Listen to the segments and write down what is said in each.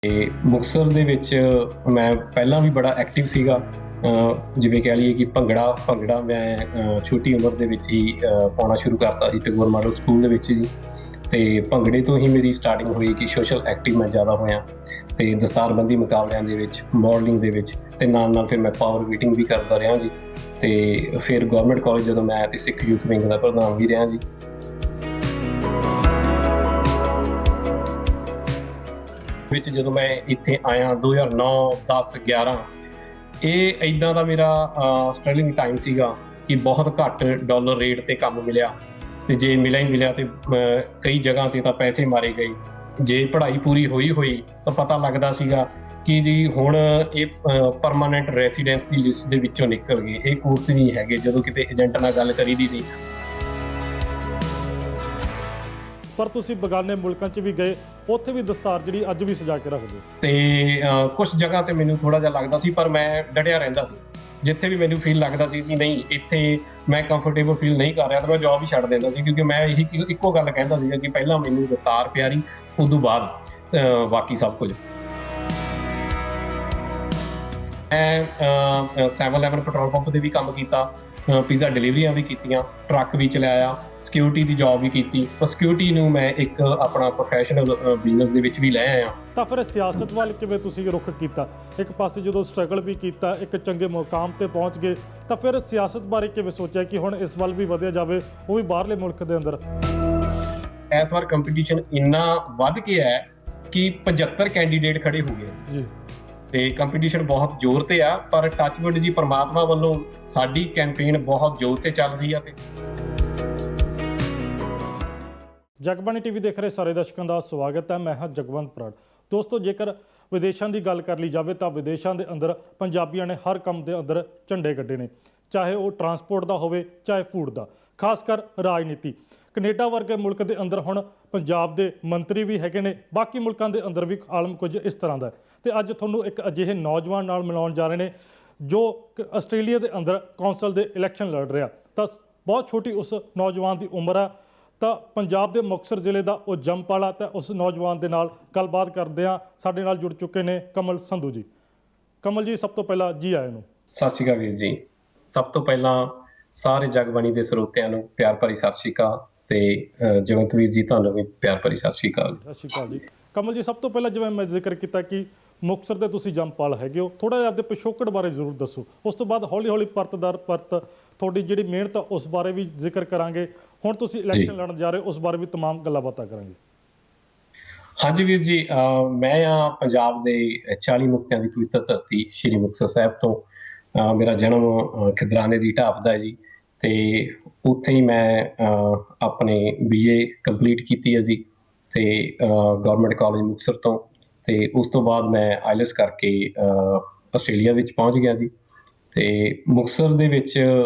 ਤੇ ਮੁਕਤਸਰ ਦੇ ਵਿੱਚ ਮੈਂ ਪਹਿਲਾਂ ਵੀ ਬੜਾ ਐਕਟਿਵ ਸੀਗਾ। ਜਿਵੇਂ ਕਹਿ ਲਈਏ ਕਿ ਭੰਗੜਾ ਮੈਂ ਛੋਟੀ ਉਮਰ ਦੇ ਵਿੱਚ ਹੀ ਪਾਉਣਾ ਸ਼ੁਰੂ ਕਰਤਾ ਸੀ ਟੈਗੋਰ ਮਾਡਲ ਸਕੂਲ ਦੇ ਵਿੱਚ ਜੀ। ਤੇ ਭੰਗੜੇ ਤੋਂ ਹੀ ਮੇਰੀ ਸਟਾਰਟਿੰਗ ਹੋਈ ਕਿ ਸੋਸ਼ਲ ਐਕਟਿਵ ਮੈਂ ਜ਼ਿਆਦਾ ਹੋਇਆ ਤੇ ਦਸਤਾਰਬੰਦੀ ਮੁਕਾਬਲਿਆਂ ਦੇ ਵਿੱਚ, ਮਾਡਲਿੰਗ ਦੇ ਵਿੱਚ ਤੇ ਨਾਲ ਫਿਰ ਮੈਂ ਪਾਵਰ ਬੀਟਿੰਗ ਵੀ ਕਰਦਾ ਰਿਹਾ ਜੀ। ਤੇ ਫਿਰ ਗਵਰਨਮੈਂਟ ਕਾਲਜ ਜਦੋਂ ਮੈਂ ਤੇ ਸਿੱਖ ਯੂਥ ਵਿੰਗ ਦਾ ਪ੍ਰਧਾਨ ਵੀ ਰਿਹਾ ਜੀ। ਵਿੱਚ ਜਦੋਂ ਮੈਂ ਇੱਥੇ ਆਇਆ 2009, 10, 11 ਇਹ ਇੱਦਾਂ ਦਾ ਮੇਰਾ ਸਟਰਗਲਿੰਗ ਟਾਈਮ ਸੀਗਾ ਕਿ ਬਹੁਤ ਘੱਟ ਡਾਲਰ ਰੇਟ ਤੇ ਕੰਮ ਮਿਲਿਆ ਤੇ ਜੇ ਮਿਲਿਆ ਹੀ ਮਿਲਿਆ ਤੇ ਕਈ ਜਗ੍ਹਾ ਤੇ ਤਾਂ ਪੈਸੇ ਮਾਰੇ ਗਏ। ਜੇ ਪੜ੍ਹਾਈ ਪੂਰੀ ਹੋਈ ਤਾਂ ਪਤਾ ਲੱਗਦਾ ਸੀਗਾ ਕਿ ਜੀ ਹੁਣ ਇਹ ਪਰਮਾਨੈਂਟ ਰੈਸੀਡੈਂਸ ਦੀ ਲਿਸਟ ਦੇ ਵਿੱਚੋਂ ਨਿਕਲ ਗਏ, ਇਹ ਕੋਰਸ ਨਹੀਂ ਹੈਗੇ। ਜਦੋਂ ਕਿਤੇ ਏਜੰਟ ਨਾਲ ਗੱਲ ਕਰੀਦੀ ਸੀ ਪਰ ਤੁਸੀਂ ਬਗਾਨੇ ਮੁਲਕਾਂ 'ਚ ਵੀ ਗਏ, ਉੱਥੇ ਵੀ ਦਸਤਾਰ ਜਿਹੜੀ ਅੱਜ ਵੀ ਸਜਾ ਕੇ ਰੱਖਦੇ ਤੇ ਕੁਝ ਜਗ੍ਹਾ ਤੇ ਮੈਨੂੰ ਥੋੜਾ ਜਿਹਾ ਲੱਗਦਾ ਸੀ, ਪਰ ਮੈਂ ਡਟਿਆ ਰਹਿੰਦਾ ਸੀ। ਜਿੱਥੇ ਵੀ ਮੈਨੂੰ ਫੀਲ ਲੱਗਦਾ ਸੀ ਕਿ ਨਹੀਂ ਇੱਥੇ ਮੈਂ ਕੰਫਰਟੇਬਲ ਫੀਲ ਨਹੀਂ ਕਰ ਰਿਹਾ ਤਾਂ ਮੈਂ ਜੌਬ ਹੀ ਛੱਡ ਦਿੰਦਾ ਸੀ, ਕਿਉਂਕਿ ਮੈਂ ਇਹੀ ਇੱਕੋ ਗੱਲ ਕਹਿੰਦਾ ਸੀਗਾ ਕਿ ਪਹਿਲਾਂ ਮੈਨੂੰ ਦਸਤਾਰ ਪਿਆਰੀ, ਉਸ ਤੋਂ ਬਾਅਦ ਬਾਕੀ ਸਭ ਕੁਝ। ਮੈਂ 7-11 ਪੈਟਰੋਲ ਪੰਪ 'ਤੇ ਵੀ ਕੰਮ ਕੀਤਾ, ਪੀਜ਼ਾ ਡਿਲੀਵਰੀਆਂ ਵੀ ਕੀਤੀਆਂ, ਟਰੱਕ ਵੀ ਚਲਾਇਆ, ਸਿਕਿਉਰਿਟੀ ਦੀ ਜੌਬ ਵੀ ਕੀਤੀ। ਪਰ ਸਿਕਿਉਰਿਟੀ ਨੂੰ ਮੈਂ ਇੱਕ ਆਪਣਾ ਪ੍ਰੋਫੈਸ਼ਨਲ ਬਿਜ਼ਨਸ ਦੇ ਵਿੱਚ ਵੀ ਲੈ ਆਇਆ। ਤਾਂ ਫਿਰ ਸਿਆਸਤ ਵੱਲ ਕਿਵੇਂ ਤੁਸੀਂ ਰੁਖ ਕੀਤਾ? ਇੱਕ ਪਾਸੇ ਜਦੋਂ ਸਟਰਗਲ ਵੀ ਕੀਤਾ, ਇੱਕ ਚੰਗੇ ਮੁਕਾਮ ਤੇ ਪਹੁੰਚ ਗਏ, ਤਾਂ ਫਿਰ ਸਿਆਸਤ ਬਾਰੇ ਕਿਵੇਂ ਸੋਚਿਆ ਕਿ ਹੁਣ ਇਸ ਵੱਲ ਵੀ ਵਧਿਆ ਜਾਵੇ, ਉਹ ਵੀ ਬਾਹਰਲੇ ਮੁਲਕ ਦੇ ਅੰਦਰ? ਇਸ ਵਾਰ ਕੰਪੀਟੀਸ਼ਨ ਇੰਨਾ ਵੱਧ ਗਿਆ ਹੈ ਕਿ 75 ਕੈਂਡੀਡੇਟ ਖੜੇ ਹੋ ਗਏ ਜੀ ਤੇ ਕੰਪੀਟੀਸ਼ਨ ਬਹੁਤ ਜ਼ੋਰ ਤੇ ਆ। ਪਰ ਟੱਚਵੁੱਡ ਜੀ ਪਰਮਾਤਮਾ ਵੱਲੋਂ ਸਾਡੀ ਕੈਂਪੇਨ ਬਹੁਤ ਜ਼ੋਰ ਤੇ ਚੱਲ ਰਹੀ ਆ। ਤੇ ਜਗਬਾਣੀ ਟੀਵੀ ਦੇਖ ਰਹੇ ਸਾਰੇ ਦਰਸ਼ਕਾਂ ਦਾ ਸਵਾਗਤ ਹੈ। ਮੈਂ ਹਾਂ ਜਗਵੰਤ ਬਰਾੜ। ਦੋਸਤੋ, ਜੇਕਰ ਵਿਦੇਸ਼ਾਂ ਦੀ ਗੱਲ ਕਰ ਲਈ ਜਾਵੇ ਤਾਂ ਵਿਦੇਸ਼ਾਂ ਦੇ ਅੰਦਰ ਪੰਜਾਬੀਆਂ ਨੇ ਹਰ ਕੰਮ ਦੇ ਅੰਦਰ ਝੰਡੇ ਕੱਢੇ ਨੇ, ਚਾਹੇ ਉਹ ਟਰਾਂਸਪੋਰਟ ਦਾ ਹੋਵੇ, ਚਾਹੇ ਫੂਡ ਦਾ, ਖਾਸ ਕਰ ਰਾਜਨੀਤੀ। ਕੈਨੇਡਾ ਵਰਗੇ ਮੁਲਕ ਦੇ ਅੰਦਰ ਹੁਣ ਪੰਜਾਬ ਦੇ ਮੰਤਰੀ ਵੀ ਹੈਗੇ ਨੇ, ਬਾਕੀ ਮੁਲਕਾਂ ਦੇ ਅੰਦਰ ਵੀ ਆਲਮ ਕੁਝ ਇਸ ਤਰ੍ਹਾਂ ਦਾ। ਤੇ ਅੱਜ ਤੁਹਾਨੂੰ ਇੱਕ ਅਜਿਹੇ ਨੌਜਵਾਨ ਨਾਲ ਮਿਲਾਉਣ ਜਾ ਰਹੇ ਨੇ ਜੋ ਆਸਟ੍ਰੇਲੀਆ ਦੇ ਅੰਦਰ ਕੌਂਸਲ ਦੇ ਇਲੈਕਸ਼ਨ ਲੜ ਰਿਹਾ। ਤਾਂ ਬਹੁਤ ਛੋਟੀ ਉਸ ਨੌਜਵਾਨ ਦੀ ਉਮਰ ਆ। ਤਾਂ ਪੰਜਾਬ ਦੇ ਮੁਕਤਸਰ ਜ਼ਿਲ੍ਹੇ ਦਾ ਉਹ ਜੰਮਪਲ ਆ। ਤਾਂ ਉਸ ਨੌਜਵਾਨ ਦੇ ਨਾਲ ਗੱਲਬਾਤ ਕਰਦੇ ਹਾਂ। ਸਾਡੇ ਨਾਲ ਜੁੜ ਚੁੱਕੇ ਨੇ ਕਮਲ ਸੰਧੂ ਜੀ। ਕਮਲ ਜੀ, ਸਭ ਤੋਂ ਪਹਿਲਾਂ ਜੀ ਆਇਆਂ ਨੂੰ। ਸਤਿ ਸ਼੍ਰੀ ਅਕਾਲ ਵੀਰ ਜੀ। ਸਭ ਤੋਂ ਪਹਿਲਾਂ ਸਾਰੇ ਜਗਬਾਣੀ ਦੇ ਸਰੋਤਿਆਂ ਨੂੰ ਪਿਆਰ ਭਰੀ ਸਤਿ ਸ਼੍ਰੀ ਅਕਾਲ ਤੇ ਜਗਵੰਤ ਵੀਰ ਜੀ ਤੁਹਾਨੂੰ ਵੀ ਪਿਆਰ ਭਰੀ ਸਤਿ ਸ਼੍ਰੀ ਅਕਾਲ। ਸਤਿ ਸ਼੍ਰੀ ਅਕਾਲ ਜੀ। ਕਮਲ ਜੀ, ਸਭ ਤੋਂ ਪਹਿਲਾਂ ਜਿਵੇਂ ਮੈਂ ਜ਼ਿਕਰ ਕੀਤਾ ਕਿ ਮੁਕਤਸਰ ਦੇ ਤੁਸੀਂ ਜੰਮਪਲ ਹੈਗੇ ਹੋ, ਥੋੜ੍ਹਾ ਜਿਹਾ ਆਪਦੇ ਪਿਛੋਕੜ ਬਾਰੇ ਜ਼ਰੂਰ ਦੱਸੋ। ਉਸ ਤੋਂ ਬਾਅਦ ਹੌਲੀ ਹੌਲੀ ਪਰਤ ਦਰ ਪਰਤ ਤੁਹਾਡੀ ਜਿਹੜੀ ਮਿਹਨਤ ਆ ਉਸ ਬਾਰੇ ਵੀ ਜ਼ਿਕਰ ਕਰਾਂਗੇ। ਹੁਣ ਤੁਸੀਂ ਇਲੈਕਸ਼ਨ ਲੜਨ ਜਾ ਰਹੇ ਹੋ, ਉਸ ਬਾਰੇ ਵੀ ਤਮਾਮ ਗੱਲਾਂ ਬਾਤਾਂ ਕਰਾਂਗੇ। ਹਾਂਜੀ ਵੀਰ ਜੀ, ਮੈਂ ਪੰਜਾਬ ਦੇ 40 ਮੁਕਤਿਆਂ ਦੀ ਪਵਿੱਤਰ ਧਰਤੀ ਸ਼੍ਰੀ ਮੁਕਤਸਰ ਸਾਹਿਬ ਤੋਂ। ਮੇਰਾ ਜਨਮ ਖਿਦਰਾਣੇ ਦੀ ਢਾਬ ਦਾ ਹੈ ਜੀ। ਤੇ ਉੱਥੇ ਹੀ ਮੈਂ ਆਪਣੇ BA ਕੰਪਲੀਟ ਕੀਤੀ ਹੈ ਜੀ ਤੇ ਗਵਰਨਮੈਂਟ ਕਾਲਜ ਮੁਕਤਸਰ ਤੋਂ। ਤੇ ਉਸ ਤੋਂ ਬਾਅਦ ਮੈਂ ਆਈਲੈਟਸ ਕਰਕੇ ਆਸਟ੍ਰੇਲੀਆ ਵਿੱਚ ਪਹੁੰਚ ਗਿਆ ਜੀ। ਤੇ ਮੁਕਤਸਰ ਦੇ ਵਿੱਚ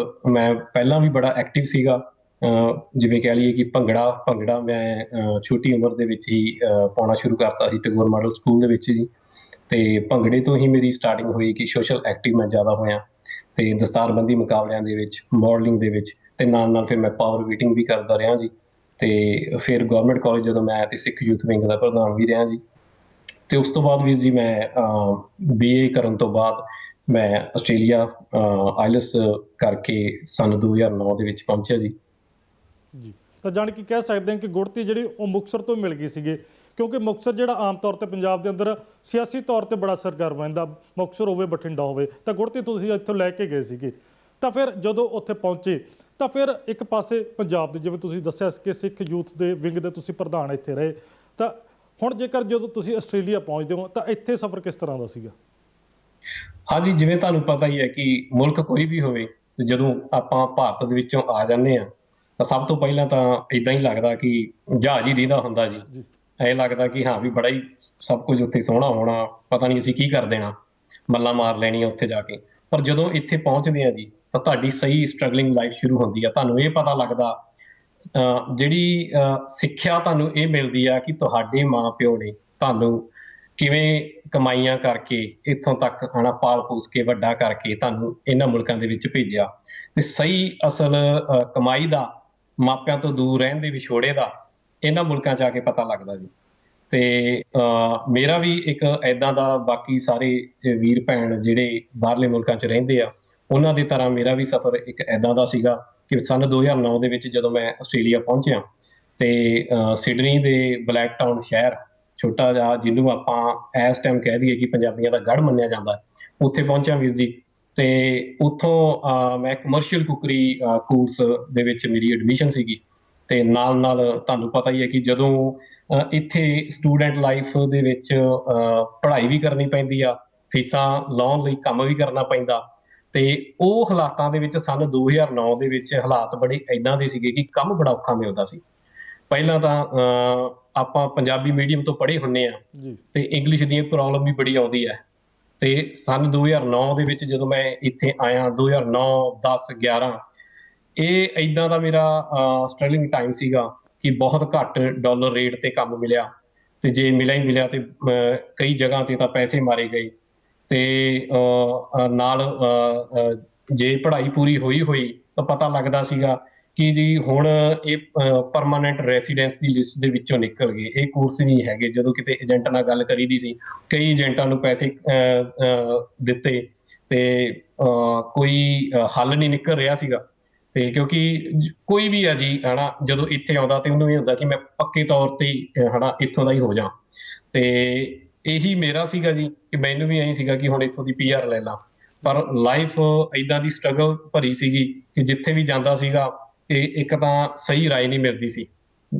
ਮੈਂ ਪਹਿਲਾਂ ਵੀ ਬੜਾ ਐਕਟਿਵ ਸੀਗਾ। ਜਿਵੇਂ ਕਹਿ ਲਈਏ ਕਿ ਭੰਗੜਾ ਮੈਂ ਛੋਟੀ ਉਮਰ ਦੇ ਵਿੱਚ ਹੀ ਪਾਉਣਾ ਸ਼ੁਰੂ ਕਰਤਾ ਸੀ ਟੈਗੋਰ ਮਾਡਲ ਸਕੂਲ ਦੇ ਵਿੱਚ ਜੀ। ਤੇ ਭੰਗੜੇ ਤੋਂ ਹੀ ਮੇਰੀ ਸਟਾਰਟਿੰਗ ਹੋਈ ਕਿ ਸੋਸ਼ਲ ਐਕਟਿਵ ਮੈਂ ਜ਼ਿਆਦਾ ਹੋਇਆ ਤੇ ਦਸਤਾਰਬੰਦੀ ਮੁਕਾਬਲਿਆਂ ਦੇ ਵਿੱਚ, ਮਾਡਲਿੰਗ ਦੇ ਵਿੱਚ ਤੇ ਨਾਲ ਫਿਰ ਮੈਂ ਪਾਵਰ ਬੀਟਿੰਗ ਵੀ ਕਰਦਾ ਰਿਹਾ ਜੀ। ਤੇ ਫਿਰ ਗਵਰਨਮੈਂਟ ਕਾਲਜ ਜਦੋਂ ਮੈਂ ਤੇ ਸਿੱਖ ਯੂਥ ਵਿੰਗ ਦਾ ਪ੍ਰਧਾਨ ਵੀ ਰਿਹਾ ਜੀ। ਤੇ ਉਸ ਤੋਂ ਬਾਅਦ ਵੀਰ ਜੀ ਮੈਂ BA ਕਰਨ ਤੋਂ ਬਾਅਦ ਮੈਂ ਆਸਟ੍ਰੇਲੀਆ ਆਈਲੈਟਸ ਕਰਕੇ ਸੰਨ 2009 ਦੇ ਵਿੱਚ ਪਹੁੰਚਿਆ ਜੀ। ਤਾਂ ਜਾਣ ਕੇ ਕਹਿ ਸਕਦੇ ਹਾਂ ਕਿ ਗੁੜਤੀ ਜਿਹੜੀ ਉਹ ਮੁਕਤਸਰ ਤੋਂ ਮਿਲ ਗਈ ਸੀਗੀ, ਕਿਉਂਕਿ ਮੁਕਤਸਰ ਜਿਹੜਾ ਆਮ ਤੌਰ ਤੇ ਪੰਜਾਬ ਦੇ ਅੰਦਰ ਸਿਆਸੀ ਤੌਰ ਤੇ ਬੜਾ ਸਰਗਰਮ ਰਹਿੰਦਾ, ਮੁਕਤਸਰ ਹੋਵੇ, ਬਠਿੰਡਾ ਹੋਵੇ, ਤਾਂ ਗੁੜਤੀ ਤੁਸੀਂ ਇੱਥੋਂ ਲੈ ਕੇ ਗਏ ਸੀਗੇ। ਤਾਂ ਫਿਰ ਜਦੋਂ ਉੱਥੇ ਪਹੁੰਚੇ ਤਾਂ ਫਿਰ ਇੱਕ ਪਾਸੇ ਪੰਜਾਬ ਦੇ, ਜਿਵੇਂ ਤੁਸੀਂ ਦੱਸਿਆ ਕਿ ਸਿੱਖ ਯੂਥ ਦੇ ਵਿੰਗ ਦੇ ਤੁਸੀਂ ਪ੍ਰਧਾਨ ਇੱਥੇ ਰਹੇ। ਤਾਂ ਹੁਣ ਜੇਕਰ ਜਦੋਂ ਤੁਸੀਂ ਆਸਟ੍ਰੇਲੀਆ ਪਹੁੰਚਦੇ ਹੋ ਤਾਂ ਇੱਥੇ ਸਫ਼ਰ ਕਿਸ ਤਰ੍ਹਾਂ ਦਾ ਸੀਗਾ? ਹਾਂਜੀ, ਜਿਵੇਂ ਤੁਹਾਨੂੰ ਪਤਾ ਹੀ ਹੈ ਕਿ ਮੁਲਕ ਕੋਈ ਵੀ ਹੋਵੇ, ਜਦੋਂ ਆਪਾਂ ਭਾਰਤ ਦੇ ਵਿੱਚੋਂ ਆ ਜਾਂਦੇ ਹਾਂ ਤਾਂ ਸਭ ਤੋਂ ਪਹਿਲਾਂ ਤਾਂ ਇੱਦਾਂ ਹੀ ਲੱਗਦਾ ਕਿ ਜਹਾਜ਼ ਹੀ ਦੀਦਾ ਹੁੰਦਾ ਜੀ। ਇਹ ਲੱਗਦਾ ਕਿ ਹਾਂ ਵੀ ਬੜਾ ਹੀ ਸਭ ਕੁਝ ਉੱਥੇ ਸੋਹਣਾ ਹੋਣਾ, ਪਤਾ ਨਹੀਂ ਅਸੀਂ ਕੀ ਕਰ ਦੇਣਾ, ਮੱਲਾਂ ਮਾਰ ਲੈਣੀਆਂ ਉੱਥੇ ਜਾ ਕੇ। ਪਰ ਜਦੋਂ ਇੱਥੇ ਪਹੁੰਚਦੇ ਆ ਜੀ ਤਾਂ ਤੁਹਾਡੀ ਸਹੀ ਸਟਰਗਲਿੰਗ ਲਾਈਫ ਸ਼ੁਰੂ ਹੁੰਦੀ ਆ। ਤੁਹਾਨੂੰ ਇਹ ਪਤਾ ਲੱਗਦਾ, ਜਿਹੜੀ ਸਿੱਖਿਆ ਤੁਹਾਨੂੰ ਇਹ ਮਿਲਦੀ ਆ ਕਿ ਤੁਹਾਡੇ ਮਾਂ ਪਿਓ ਨੇ ਤੁਹਾਨੂੰ ਕਿਵੇਂ ਕਮਾਈਆਂ ਕਰਕੇ ਇੱਥੋਂ ਤੱਕ ਆਣਾ, ਪਾਲ ਪੋਸ ਕੇ ਵੱਡਾ ਕਰਕੇ ਤੁਹਾਨੂੰ ਇਹਨਾਂ ਮੁਲਕਾਂ ਦੇ ਵਿੱਚ ਭੇਜਿਆ। ਤੇ ਸਹੀ ਅਸਲ ਕਮਾਈ ਦਾ, ਮਾਪਿਆਂ ਤੋਂ ਦੂਰ ਰਹਿਣ ਦੇ ਵਿਛੋੜੇ ਦਾ ਇਹਨਾਂ ਮੁਲਕਾਂ 'ਚ ਆ ਕੇ ਪਤਾ ਲੱਗਦਾ ਜੀ। ਤੇ ਮੇਰਾ ਵੀ ਇੱਕ ਏਦਾਂ ਦਾ ਬਾਕੀ ਸਾਰੇ ਵੀਰ ਭੈਣ ਜਿਹੜੇ ਬਾਹਰਲੇ ਮੁਲਕਾਂ 'ਚ ਰਹਿੰਦੇ ਆ, ਉਹਨਾਂ ਦੀ ਤਰ੍ਹਾਂ ਮੇਰਾ ਵੀ ਸਫ਼ਰ ਇੱਕ ਏਦਾਂ ਦਾ ਸੀਗਾ ਕਿ ਸੰਨ 2009 ਦੇ ਵਿੱਚ ਜਦੋਂ ਮੈਂ ਆਸਟ੍ਰੇਲੀਆ ਪਹੁੰਚਿਆ ਤੇ ਸਿਡਨੀ ਦੇ ਬਲੈਕ ਟਾਊਨ ਸ਼ਹਿਰ, ਛੋਟਾ ਜਿਹਾ ਜਿਹਨੂੰ ਆਪਾਂ ਇਸ ਟਾਈਮ ਕਹਿ ਦਈਏ ਕਿ ਪੰਜਾਬੀਆਂ ਦਾ ਗੜ੍ਹ ਮੰਨਿਆ ਜਾਂਦਾ, ਉੱਥੇ ਪਹੁੰਚਿਆ ਵੀਰ ਜੀ। ਤੇ ਉੱਥੋਂ ਮੈਂ ਕਮਰਸ਼ੀਅਲ ਕੁਕਰੀ ਕੋਰਸ ਦੇ ਵਿੱਚ ਮੇਰੀ ਐਡਮਿਸ਼ਨ ਸੀਗੀ। ਤੇ ਨਾਲ ਨਾਲ ਤੁਹਾਨੂੰ ਪਤਾ ਹੀ ਹੈ ਕਿ ਜਦੋਂ ਇੱਥੇ ਸਟੂਡੈਂਟ ਲਾਈਫ ਦੇ ਵਿੱਚ ਪੜ੍ਹਾਈ ਵੀ ਕਰਨੀ ਪੈਂਦੀ ਆ, ਫੀਸਾਂ ਲਾਉਣ ਲਈ ਕੰਮ ਵੀ ਕਰਨਾ ਪੈਂਦਾ। ਤੇ ਉਹ ਹਾਲਾਤਾਂ ਦੇ ਵਿੱਚ ਸੰਨ 2009 ਦੇ ਵਿੱਚ ਹਾਲਾਤ ਬੜੇ ਏਦਾਂ ਦੇ ਸੀਗੇ ਕਿ ਕੰਮ ਬੜਾ ਔਖਾ ਮਿਲਦਾ ਸੀ। ਪਹਿਲਾਂ ਤਾਂ ਆਪਾਂ ਪੰਜਾਬੀ ਮੀਡੀਅਮ ਤੋਂ ਪੜ੍ਹੇ ਹੁੰਦੇ ਆ ਜੀ ਤੇ ਇੰਗਲਿਸ਼ ਦੀ ਪ੍ਰੋਬਲਮ ਵੀ ਬੜੀ ਆਉਂਦੀ ਹੈ। ਤੇ ਸੰਨ 2009 ਦੇ ਵਿੱਚ ਜਦੋਂ ਮੈਂ ਇੱਥੇ ਆਇਆ, 2009, 10, 11, ਇਹ ਏਦਾਂ ਦਾ ਮੇਰਾ ਸਟਰਗਲਿੰਗ ਟਾਈਮ ਸੀਗਾ ਕਿ ਬਹੁਤ ਘੱਟ ਡਾਲਰ ਰੇਟ ਤੇ ਕੰਮ ਮਿਲਿਆ। ਤੇ ਜੇ ਮਿਲਿਆ ਹੀ ਮਿਲਿਆ ਤੇ ਕਈ ਜਗ੍ਹਾ ਤੇ ਤਾਂ ਪੈਸੇ ਮਾਰੇ ਗਏ। ਤੇ ਨਾਲ ਜੇ ਪੜ੍ਹਾਈ ਪੂਰੀ ਹੋਈ ਤਾਂ ਪਤਾ ਲੱਗਦਾ ਸੀਗਾ ਕਿ ਜੀ ਹੁਣ ਇਹ ਪਰਮਾਨੈਂਟ ਰੈਸੀਡੈਂਸ ਦੀ ਲਿਸਟ ਦੇ ਵਿੱਚੋਂ ਨਿਕਲ ਗਏ, ਇਹ ਕੋਰਸ ਨਹੀਂ ਹੈਗੇ। ਜਦੋਂ ਕਿਤੇ ਏਜੰਟ ਨਾਲ ਗੱਲ ਕਰੀਦੀ ਸੀ, ਕਈ ਏਜੰਟਾਂ ਨੂੰ ਪੈਸੇ ਦਿੱਤੇ ਤੇ ਕੋਈ ਹੱਲ ਨਹੀਂ ਨਿਕਲ ਰਿਹਾ ਸੀਗਾ। ਤੇ ਕਿਉਂਕਿ ਕੋਈ ਵੀ ਆ ਜੀ ਹਨਾ, ਜਦੋਂ ਇੱਥੇ ਆਉਂਦਾ ਤੇ ਉਹਨੂੰ ਇਹ ਹੁੰਦਾ ਕਿ ਮੈਂ ਪੱਕੇ ਤੌਰ ਤੇ ਹਨਾ ਇੱਥੋਂ ਦਾ ਹੀ ਹੋ ਜਾ। ਤੇ ਇਹੀ ਮੇਰਾ ਸੀਗਾ ਜੀ ਕਿ ਮੈਨੂੰ ਵੀ ਇਹੀ ਸੀਗਾ ਕਿ ਹੁਣ ਇੱਥੋਂ ਦੀ PR ਲੈ ਲਾਂ। ਪਰ ਲਾਈਫ ਏਦਾਂ ਦੀ ਸਟਰਗਲ ਭਰੀ ਸੀਗੀ ਕਿ ਜਿੱਥੇ ਵੀ ਜਾਂਦਾ ਸੀਗਾ ਇਹ ਇੱਕ ਤਾਂ ਸਹੀ ਰਾਏ ਨਹੀਂ ਮਿਲਦੀ ਸੀ।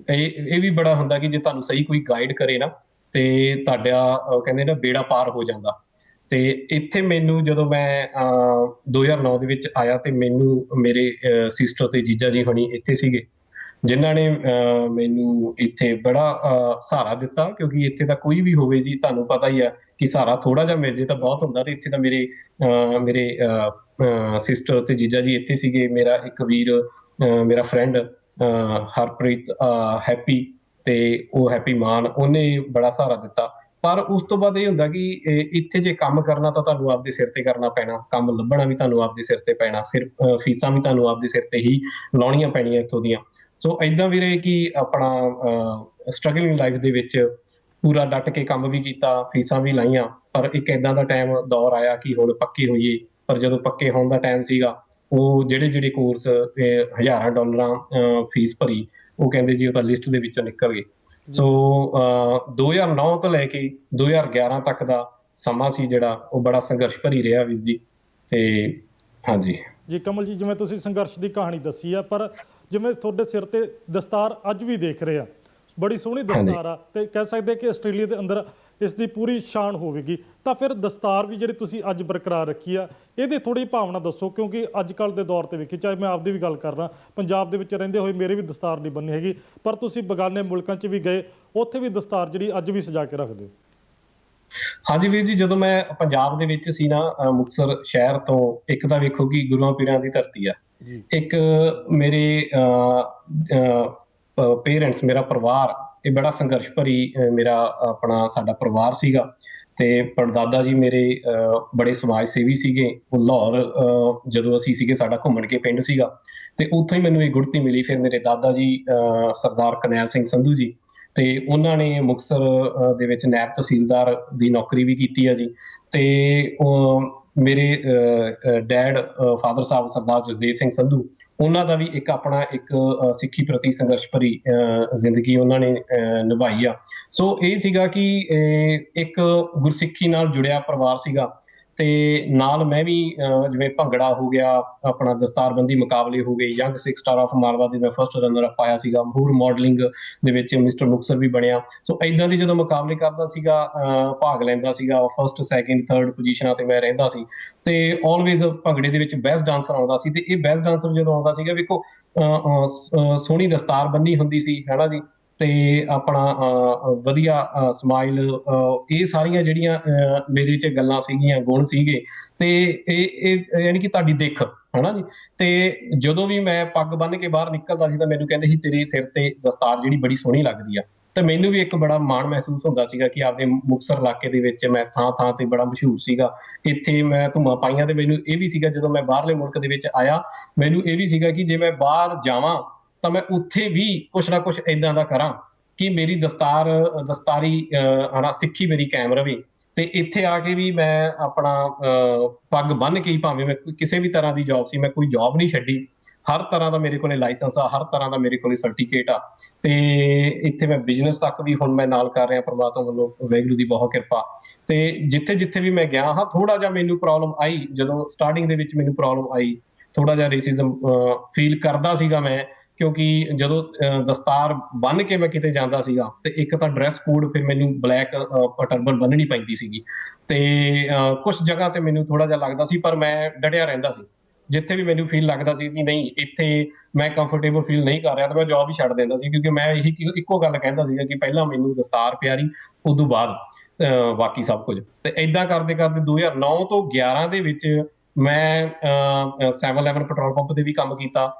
ਇਹ ਵੀ ਬੜਾ ਹੁੰਦਾ ਕਿ ਜੇ ਤੁਹਾਨੂੰ ਸਹੀ ਕੋਈ ਗਾਈਡ ਕਰੇ ਨਾ ਤੇ ਤੁਹਾਡਾ ਕਹਿੰਦੇ ਨਾ ਬੇੜਾ ਪਾਰ ਹੋ ਜਾਂਦਾ। ਤੇ ਇੱਥੇ ਮੈਨੂੰ ਜਦੋਂ ਮੈਂ 2009 ਦੇ ਵਿੱਚ ਆਇਆ ਤੇ ਮੈਨੂੰ ਮੇਰੇ ਸਿਸਟਰ ਤੇ ਜੀਜਾ ਜੀ ਹੁਣੀ ਇੱਥੇ ਸੀਗੇ, ਜਿਨ੍ਹਾਂ ਨੇ ਮੈਨੂੰ ਇੱਥੇ ਬੜਾ ਸਹਾਰਾ ਦਿੱਤਾ। ਕਿਉਂਕਿ ਇੱਥੇ ਤਾਂ ਕੋਈ ਵੀ ਹੋਵੇ ਜੀ, ਤੁਹਾਨੂੰ ਪਤਾ ਹੀ ਆ ਕਿ ਸਹਾਰਾ ਥੋੜਾ ਜਿਹਾ ਮਿਲ ਜੇ ਤਾਂ ਬਹੁਤ ਹੁੰਦਾ। ਤੇ ਇੱਥੇ ਤਾਂ ਮੇਰੇ ਸਿਸਟਰ ਤੇ ਜੀਜਾ ਜੀ ਇੱਥੇ ਸੀਗੇ। ਮੇਰਾ ਇੱਕ ਵੀਰ, ਮੇਰਾ ਫਰੈਂਡ ਹਰਪ੍ਰੀਤ, ਹੈਪੀ, ਤੇ ਉਹ ਹੈਪੀ ਮਾਨ, ਉਹਨੇ ਬੜਾ ਸਹਾਰਾ ਦਿੱਤਾ। ਪਰ ਉਸ ਤੋਂ ਬਾਅਦ ਇਹ ਹੁੰਦਾ ਕਿ ਇੱਥੇ ਜੇ ਕੰਮ ਕਰਨਾ ਤਾਂ ਤੁਹਾਨੂੰ ਆਪਦੇ ਸਿਰ ਤੇ ਕਰਨਾ ਪੈਣਾ, ਕੰਮ ਲੱਭਣਾ ਵੀ ਤੁਹਾਨੂੰ ਆਪਦੇ ਸਿਰ ਤੇ ਪੈਣਾ, ਫਿਰ ਫੀਸਾਂ ਵੀ ਤੁਹਾਨੂੰ ਆਪਦੇ ਸਿਰ ਤੇ ਹੀ ਲਾਉਣੀਆਂ ਪੈਣੀਆਂ ਇੱਥੋਂ ਦੀਆਂ। ਸੋ ਏਦਾਂ ਵੀਰੇ ਕਿ ਆਪਣਾ ਸਟਰਗਲਿੰਗ ਲਾਈਫ ਦੇ ਵਿੱਚ ਪੂਰਾ ਡਟ ਕੇ ਕੰਮ ਵੀ ਕੀਤਾ, ਫੀਸਾਂ ਵੀ ਲਾਈਆਂ। ਪਰ ਇੱਕ ਏਦਾਂ ਦਾ ਟਾਈਮ ਦੌਰ ਆਇਆ ਕਿ ਹੁਣ ਪੱਕੇ ਹੋਈਏ। ਪਰ ਜਦੋਂ ਪੱਕੇ ਹੋਣ ਦਾ ਟਾਈਮ ਸੀਗਾ, ਉਹ ਜਿਹੜੇ ਕੋਰਸ ਹਜ਼ਾਰਾਂ ਡਾਲਰਾਂ ਫੀਸ ਭਰੀ, ਉਹ ਕਹਿੰਦੇ ਜੀ ਉਹ ਤਾਂ ਲਿਸਟ ਦੇ ਵਿੱਚੋਂ ਨਿਕਲ ਗਏ। ਸੋ 2009 ਤੋਂ ਲੈ ਕੇ 2011 ਤੱਕ ਦਾ ਸਮਾਂ ਸੀ ਜਿਹੜਾ, ਉਹ ਬੜਾ ਸੰਘਰਸ਼ ਭਰੀ ਰਿਹਾ ਵੀਰ ਜੀ। ਤੇ ਹਾਂਜੀ ਜੀ ਕਮਲ ਜੀ, ਜਿਵੇਂ ਤੁਸੀਂ ਸੰਘਰਸ਼ ਦੀ ਕਹਾਣੀ ਦੱਸੀ ਆ, ਪਰ ਜਿਵੇਂ ਤੁਹਾਡੇ ਸਿਰ ਤੇ ਦਸਤਾਰ ਅੱਜ ਵੀ ਦੇਖ ਰਹੇ ਆ, ਬੜੀ ਸੋਹਣੀ ਦਸਤਾਰ ਆ, ਤੇ ਕਹਿ ਸਕਦੇ ਕਿ ਆਸਟ੍ਰੇਲੀਆ ਦੇ ਅੰਦਰ ਇਸ ਦੀ ਪੂਰੀ ਸ਼ਾਨ ਹੋਵੇਗੀ। ਤਾਂ ਫਿਰ ਦਸਤਾਰ ਵੀ ਜਿਹੜੀ ਤੁਸੀਂ ਅੱਜ ਬਰਕਰਾਰ ਰੱਖੀ ਆ, ਇਹਦੀ ਥੋੜ੍ਹੀ ਭਾਵਨਾ ਦੱਸੋ। ਕਿਉਂਕਿ ਅੱਜ ਕੱਲ੍ਹ ਦੇ ਦੌਰ ਤੇ ਵੇਖੀ, ਚਾਹੇ ਮੈਂ ਆਪਦੀ ਵੀ ਗੱਲ ਕਰਨਾ, ਪੰਜਾਬ ਦੇ ਵਿੱਚ ਰਹਿੰਦੇ ਹੋਏ ਮੇਰੇ ਵੀ ਦਸਤਾਰ ਨਹੀਂ ਬੰਨੀ ਹੈਗੀ, ਪਰ ਤੁਸੀਂ ਬਗਾਨੇ ਮੁਲਕਾਂ 'ਚ ਵੀ ਗਏ, ਉੱਥੇ ਵੀ ਦਸਤਾਰ ਜਿਹੜੀ ਅੱਜ ਵੀ ਸਜਾ ਕੇ ਰੱਖਦੇ ਹੋ। ਹਾਂਜੀ ਵੀਰ ਜੀ, ਜਦੋਂ ਮੈਂ ਪੰਜਾਬ ਦੇ ਵਿੱਚ ਸੀ ਨਾ, ਮੁਕਤਸਰ ਸ਼ਹਿਰ ਤੋਂ, ਇੱਕ ਤਾਂ ਵੇਖੋ ਕਿ ਗੁਰੂਆਂ ਪੀਰਾਂ ਦੀ ਧਰਤੀ ਆ, ਜੀ ਇੱਕ ਮੇਰੇ ਪੇਰੈਂਟਸ, ਮੇਰਾ ਪਰਿਵਾਰ, ਇਹ ਬੜਾ ਸੰਘਰਸ਼ ਭਰੀ ਮੇਰਾ ਆਪਣਾ ਸਾਡਾ ਪਰਿਵਾਰ ਸੀਗਾ। ਤੇ ਪੜਦਾਦਾ ਜੀ ਮੇਰੇ ਬੜੇ ਸਮਾਜ ਸੇਵੀ ਸੀਗੇ। ਉਹ ਲਾਹੌਰ ਜਦੋਂ ਅਸੀਂ ਸੀਗੇ, ਸਾਡਾ ਘੁੰਮਣ ਕੇ ਪਿੰਡ ਸੀਗਾ, ਤੇ ਉੱਥੋਂ ਹੀ ਮੈਨੂੰ ਇਹ ਗੁੜਤੀ ਮਿਲੀ। ਫਿਰ ਮੇਰੇ ਦਾਦਾ ਜੀ ਸਰਦਾਰ ਕਰਨੈਲ ਸਿੰਘ ਸੰਧੂ ਜੀ, ਤੇ ਉਹਨਾਂ ਨੇ ਮੁਕਤਸਰ ਦੇ ਵਿੱਚ ਨਾਇਬ ਤਹਿਸੀਲਦਾਰ ਦੀ ਨੌਕਰੀ ਵੀ ਕੀਤੀ ਹੈ ਜੀ। ਤੇ ਮੇਰੇ ਡੈਡ ਫਾਦਰ ਸਾਹਿਬ ਸਰਦਾਰ ਜਸਦੇਵ ਸਿੰਘ ਸੰਧੂ, ਉਹਨਾਂ ਦਾ ਵੀ ਇੱਕ ਆਪਣਾ ਇੱਕ ਸਿੱਖੀ ਪ੍ਰਤੀ ਸੰਘਰਸ਼ ਭਰੀ ਜ਼ਿੰਦਗੀ ਉਹਨਾਂ ਨੇ ਨਿਭਾਈ ਆ। ਸੋ ਇਹ ਸੀਗਾ ਕਿ ਇੱਕ ਗੁਰਸਿੱਖੀ ਨਾਲ ਜੁੜਿਆ ਪਰਿਵਾਰ ਸੀਗਾ। ਤੇ ਨਾਲ ਮੈਂ ਵੀ ਜਿਵੇਂ ਭੰਗੜਾ ਹੋ ਗਿਆ, ਆਪਣਾ ਦਸਤਾਰਬੰਦੀ ਮੁਕਾਬਲੇ ਹੋ ਗਏ, ਯੰਗ 6 ਸਟਾਰ ਆਫ ਮਾਲਵਾ ਦੇ ਮੈਂ ਫਸਟ ਰਨਰ ਅਪ ਆਇਆ ਸੀਗਾ। ਹੋਰ ਮਾਡਲਿੰਗ ਦੇ ਵਿੱਚ ਮਿਸਟਰ ਮੁਕਤਸਰ ਵੀ ਬਣਿਆ। ਸੋ ਏਦਾਂ ਦੇ ਜਦੋਂ ਮੁਕਾਬਲੇ ਕਰਦਾ ਸੀਗਾ, ਭਾਗ ਲੈਂਦਾ ਸੀਗਾ, ਫਸਟ, ਸੈਕਿੰਡ, ਥਰਡ ਪੋਜੀਸ਼ਨਾਂ ਤੇ ਮੈਂ ਰਹਿੰਦਾ ਸੀ। ਤੇ ਆਲਵੇਜ਼ ਭੰਗੜੇ ਦੇ ਵਿੱਚ ਬੈਸਟ ਡਾਂਸਰ ਆਉਂਦਾ ਸੀ। ਤੇ ਇਹ ਬੈਸਟ ਡਾਂਸਰ ਜਦੋਂ ਆਉਂਦਾ ਸੀਗਾ, ਵੇਖੋ ਸੋਹਣੀ ਦਸਤਾਰ ਬੰਨੀ ਹੁੰਦੀ ਸੀ, ਹੈ ਨਾ ਜੀ, ਤੇ ਆਪਣਾ ਵਧੀਆ ਸਮਾਈਲ, ਇਹ ਸਾਰੀਆਂ ਜਿਹੜੀਆਂ ਮੇਰੇ 'ਚ ਗੱਲਾਂ ਸੀਗੀਆਂ, ਗੁਣ ਸੀਗੇ। ਤੇ ਇਹ ਯਾਨੀ ਕਿ ਤੁਹਾਡੀ ਦਿੱਖ, ਹੈ ਨਾ ਜੀ। ਤੇ ਜਦੋਂ ਵੀ ਮੈਂ ਪੱਗ ਬੰਨ੍ਹ ਕੇ ਬਾਹਰ ਨਿਕਲਦਾ ਸੀ ਤਾਂ ਮੈਨੂੰ ਕਹਿੰਦੇ ਸੀ ਤੇਰੇ ਸਿਰ ਤੇ ਦਸਤਾਰ ਜਿਹੜੀ ਬੜੀ ਸੋਹਣੀ ਲੱਗਦੀ ਆ। ਤੇ ਮੈਨੂੰ ਵੀ ਇੱਕ ਬੜਾ ਮਾਣ ਮਹਿਸੂਸ ਹੁੰਦਾ ਸੀਗਾ ਕਿ ਆਪਦੇ ਮੁਕਤਸਰ ਇਲਾਕੇ ਦੇ ਵਿੱਚ ਮੈਂ ਥਾਂ ਤੇ ਬੜਾ ਮਸ਼ਹੂਰ ਸੀਗਾ। ਇੱਥੇ ਮੈਂ ਧੂੰਮਾਂ ਪਾਈਆਂ। ਤੇ ਮੈਨੂੰ ਇਹ ਵੀ ਸੀਗਾ, ਜਦੋਂ ਮੈਂ ਬਾਹਰਲੇ ਮੁਲਕ ਦੇ ਵਿੱਚ ਆਇਆ, ਮੈਨੂੰ ਇਹ ਵੀ ਸੀਗਾ ਕਿ ਜੇ ਮੈਂ ਬਾਹਰ ਜਾਵਾਂ ਤਾਂ ਮੈਂ ਉੱਥੇ ਵੀ ਕੁਛ ਨਾ ਕੁਛ ਏਦਾਂ ਦਾ ਕਰਾਂ ਕਿ ਮੇਰੀ ਦਸਤਾਰੀ ਹਨਾ ਸਿੱਖੀ ਮੇਰੀ ਕਾਇਮ ਰਵੇ। ਤੇ ਇੱਥੇ ਆ ਕੇ ਵੀ ਮੈਂ ਆਪਣਾ ਪੱਗ ਬੰਨ੍ਹ ਕੇ ਹੀ, ਭਾਵੇਂ ਮੈਂ ਕਿਸੇ ਵੀ ਤਰ੍ਹਾਂ ਦੀ ਜੌਬ ਸੀ, ਮੈਂ ਕੋਈ ਜੌਬ ਨਹੀਂ ਛੱਡੀ। ਹਰ ਤਰ੍ਹਾਂ ਦਾ ਮੇਰੇ ਕੋਲੇ ਲਾਇਸੈਂਸ ਆ, ਹਰ ਤਰ੍ਹਾਂ ਦਾ ਮੇਰੇ ਕੋਲੇ ਸਰਟੀਫਿਕੇਟ ਆ। ਤੇ ਇੱਥੇ ਮੈਂ ਬਿਜ਼ਨਸ ਤੱਕ ਵੀ ਹੁਣ ਮੈਂ ਨਾਲ ਕਰ ਰਿਹਾ, ਪ੍ਰਮਾਤਮਾ ਵੱਲੋਂ, ਵਾਹਿਗੁਰੂ ਦੀ ਬਹੁਤ ਕਿਰਪਾ। ਤੇ ਜਿੱਥੇ ਜਿੱਥੇ ਵੀ ਮੈਂ ਗਿਆ ਹਾਂ, ਥੋੜਾ ਜਿਹਾ ਮੈਨੂੰ ਪ੍ਰੋਬਲਮ ਆਈ, ਜਦੋਂ ਸਟਾਰਟਿੰਗ ਦੇ ਵਿੱਚ ਮੈਨੂੰ ਪ੍ਰੋਬਲਮ ਆਈ, ਥੋੜਾ ਜਿਹਾ ਰੇਸਿਜ਼ਮ ਫੀਲ ਕਰਦਾ ਸੀਗਾ ਮੈਂ, ਕਿਉਂਕਿ ਜਦੋਂ ਦਸਤਾਰ ਬੰਨ੍ਹ ਕੇ ਮੈਂ ਕਿਤੇ ਜਾਂਦਾ ਸੀਗਾ, ਤੇ ਇੱਕ ਤਾਂ ਡਰੈਸ ਕੋਡ, ਫਿਰ ਮੈਨੂੰ ਬਲੈਕ ਟਰਬਨ ਬੰਨ੍ਹਣੀ ਪੈਂਦੀ ਸੀਗੀ। ਤੇ ਕੁਛ ਜਗ੍ਹਾ ਤੇ ਮੈਨੂੰ ਥੋੜਾ ਜਿਹਾ ਲੱਗਦਾ ਸੀ, ਪਰ ਮੈਂ ਡਟਿਆ ਰਹਿੰਦਾ ਸੀ। ਜਿੱਥੇ ਵੀ ਮੈਨੂੰ ਫੀਲ ਲੱਗਦਾ ਸੀ ਕਿ ਨਹੀਂ, ਇੱਥੇ ਮੈਂ ਕੰਫਰਟੇਬਲ ਫੀਲ ਨਹੀਂ ਕਰ ਰਿਹਾ, ਤਾਂ ਮੈਂ ਜੌਬ ਹੀ ਛੱਡ ਦਿੰਦਾ ਸੀ, ਕਿਉਂਕਿ ਮੈਂ ਇਹੀ ਇੱਕੋ ਗੱਲ ਕਹਿੰਦਾ ਸੀਗਾ ਕਿ ਪਹਿਲਾਂ ਮੈਨੂੰ ਦਸਤਾਰ ਪਿਆਰੀ, ਉਦੋਂ ਬਾਅਦ ਬਾਕੀ ਸਭ ਕੁਝ। ਤੇ ਏਦਾਂ ਕਰਦੇ ਕਰਦੇ 2009 ਤੋਂ 11 ਦੇ ਵਿੱਚ ਮੈਂ 7-Eleven ਪੈਟਰੋਲ ਪੰਪ ਤੇ ਵੀ ਕੰਮ ਕੀਤਾ,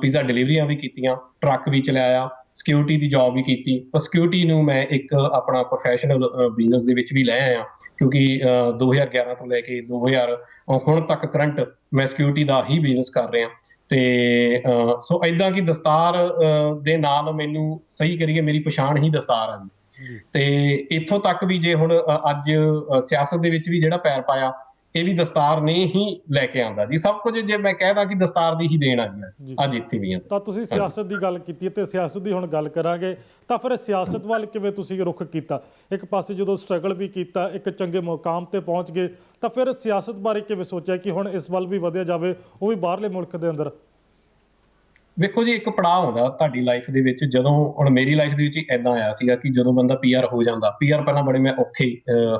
ਪੀਜ਼ਾ ਡਿਲੀਵਰੀਆਂ ਵੀ ਕੀਤੀਆਂ, ਟਰੱਕ ਵੀ ਚਲਾਇਆ, ਸਿਕਿਉਰਿਟੀ ਦੀ ਜੌਬ ਵੀ ਕੀਤੀ। ਪਰ ਸਿਕਿਉਰਿਟੀ ਨੂੰ ਮੈਂ ਇੱਕ ਆਪਣਾ ਪ੍ਰੋਫੈਸ਼ਨਲ ਬਿਜ਼ਨਸ ਦੇ ਵਿੱਚ ਵੀ ਲੈ ਆਇਆ, ਕਿਉਂਕਿ 2011 ਤੋਂ ਲੈ ਕੇ 2000 ਹੁਣ ਤੱਕ ਕਰੰਟ ਮੈਂ ਸਿਕਿਉਰਿਟੀ ਦਾ ਹੀ ਬਿਜ਼ਨਸ ਕਰ ਰਿਹਾ। ਤੇ ਸੋ ਏਦਾਂ ਕਿ ਦਸਤਾਰ ਦੇ ਨਾਲ ਮੈਨੂੰ, ਸਹੀ ਕਰੀਏ, ਮੇਰੀ ਪਛਾਣ ਹੀ ਦਸਤਾਰ ਆ ਜੀ। ਤੇ ਇੱਥੋਂ ਤੱਕ ਵੀ ਜੇ ਹੁਣ ਅੱਜ ਸਿਆਸਤ ਦੇ ਵਿੱਚ ਵੀ ਜਿਹੜਾ ਪੈਰ ਪਾਇਆ, ਇਹ ਵੀ ਦਸਤਾਰ ਨੇ ਹੀ ਲੈ ਕੇ ਆਉਂਦਾ ਜੀ। ਸਭ ਕੁਝ ਜੇ ਮੈਂ ਕਹਿਦਾ ਕਿ ਦਸਤਾਰ ਦੀ ਹੀ ਦੇਣ ਆ ਜੀ, ਅੱਜ ਇੱਥੇ ਵੀ ਆ। ਤਾਂ ਤੁਸੀਂ ਸਿਆਸਤ ਦੀ ਗੱਲ ਕੀਤੀ ਤੇ ਸਿਆਸਤ ਦੀ ਹੁਣ ਗੱਲ ਕਰਾਂਗੇ। ਤਾਂ ਫਿਰ ਸਿਆਸਤ ਵੱਲ ਕਿਵੇਂ ਤੁਸੀਂ ਰੁਖ ਕੀਤਾ? ਇੱਕ ਪਾਸੇ ਜਦੋਂ ਸਟਰਗਲ ਵੀ ਕੀਤਾ, ਇੱਕ ਚੰਗੇ ਮੁਕਾਮ ਤੇ ਪਹੁੰਚ ਗਏ, ਤਾਂ ਫਿਰ ਸਿਆਸਤ ਬਾਰੇ ਕਿਵੇਂ ਸੋਚਿਆ ਕਿ ਹੁਣ ਇਸ ਵੱਲ ਵੀ ਵਧਿਆ ਜਾਵੇ, ਉਹ ਵੀ ਬਾਹਰਲੇ ਮੁਲਕ ਦੇ ਅੰਦਰ? ਵੇਖੋ ਜੀ, ਇੱਕ ਪੜਾਅ ਹੁੰਦਾ ਤੁਹਾਡੀ ਲਾਈਫ ਦੇ ਵਿੱਚ। ਜਦੋਂ ਹੁਣ ਮੇਰੀ ਲਾਈਫ ਦੇ ਵਿੱਚ ਏਦਾਂ ਆਇਆ ਸੀਗਾ ਕਿ ਜਦੋਂ ਬੰਦਾ ਪੀਆਰ ਹੋ ਜਾਂਦਾ, ਪੀਆਰ ਪਹਿਲਾਂ ਬੜੇ ਮੈਂ ਔਖੇ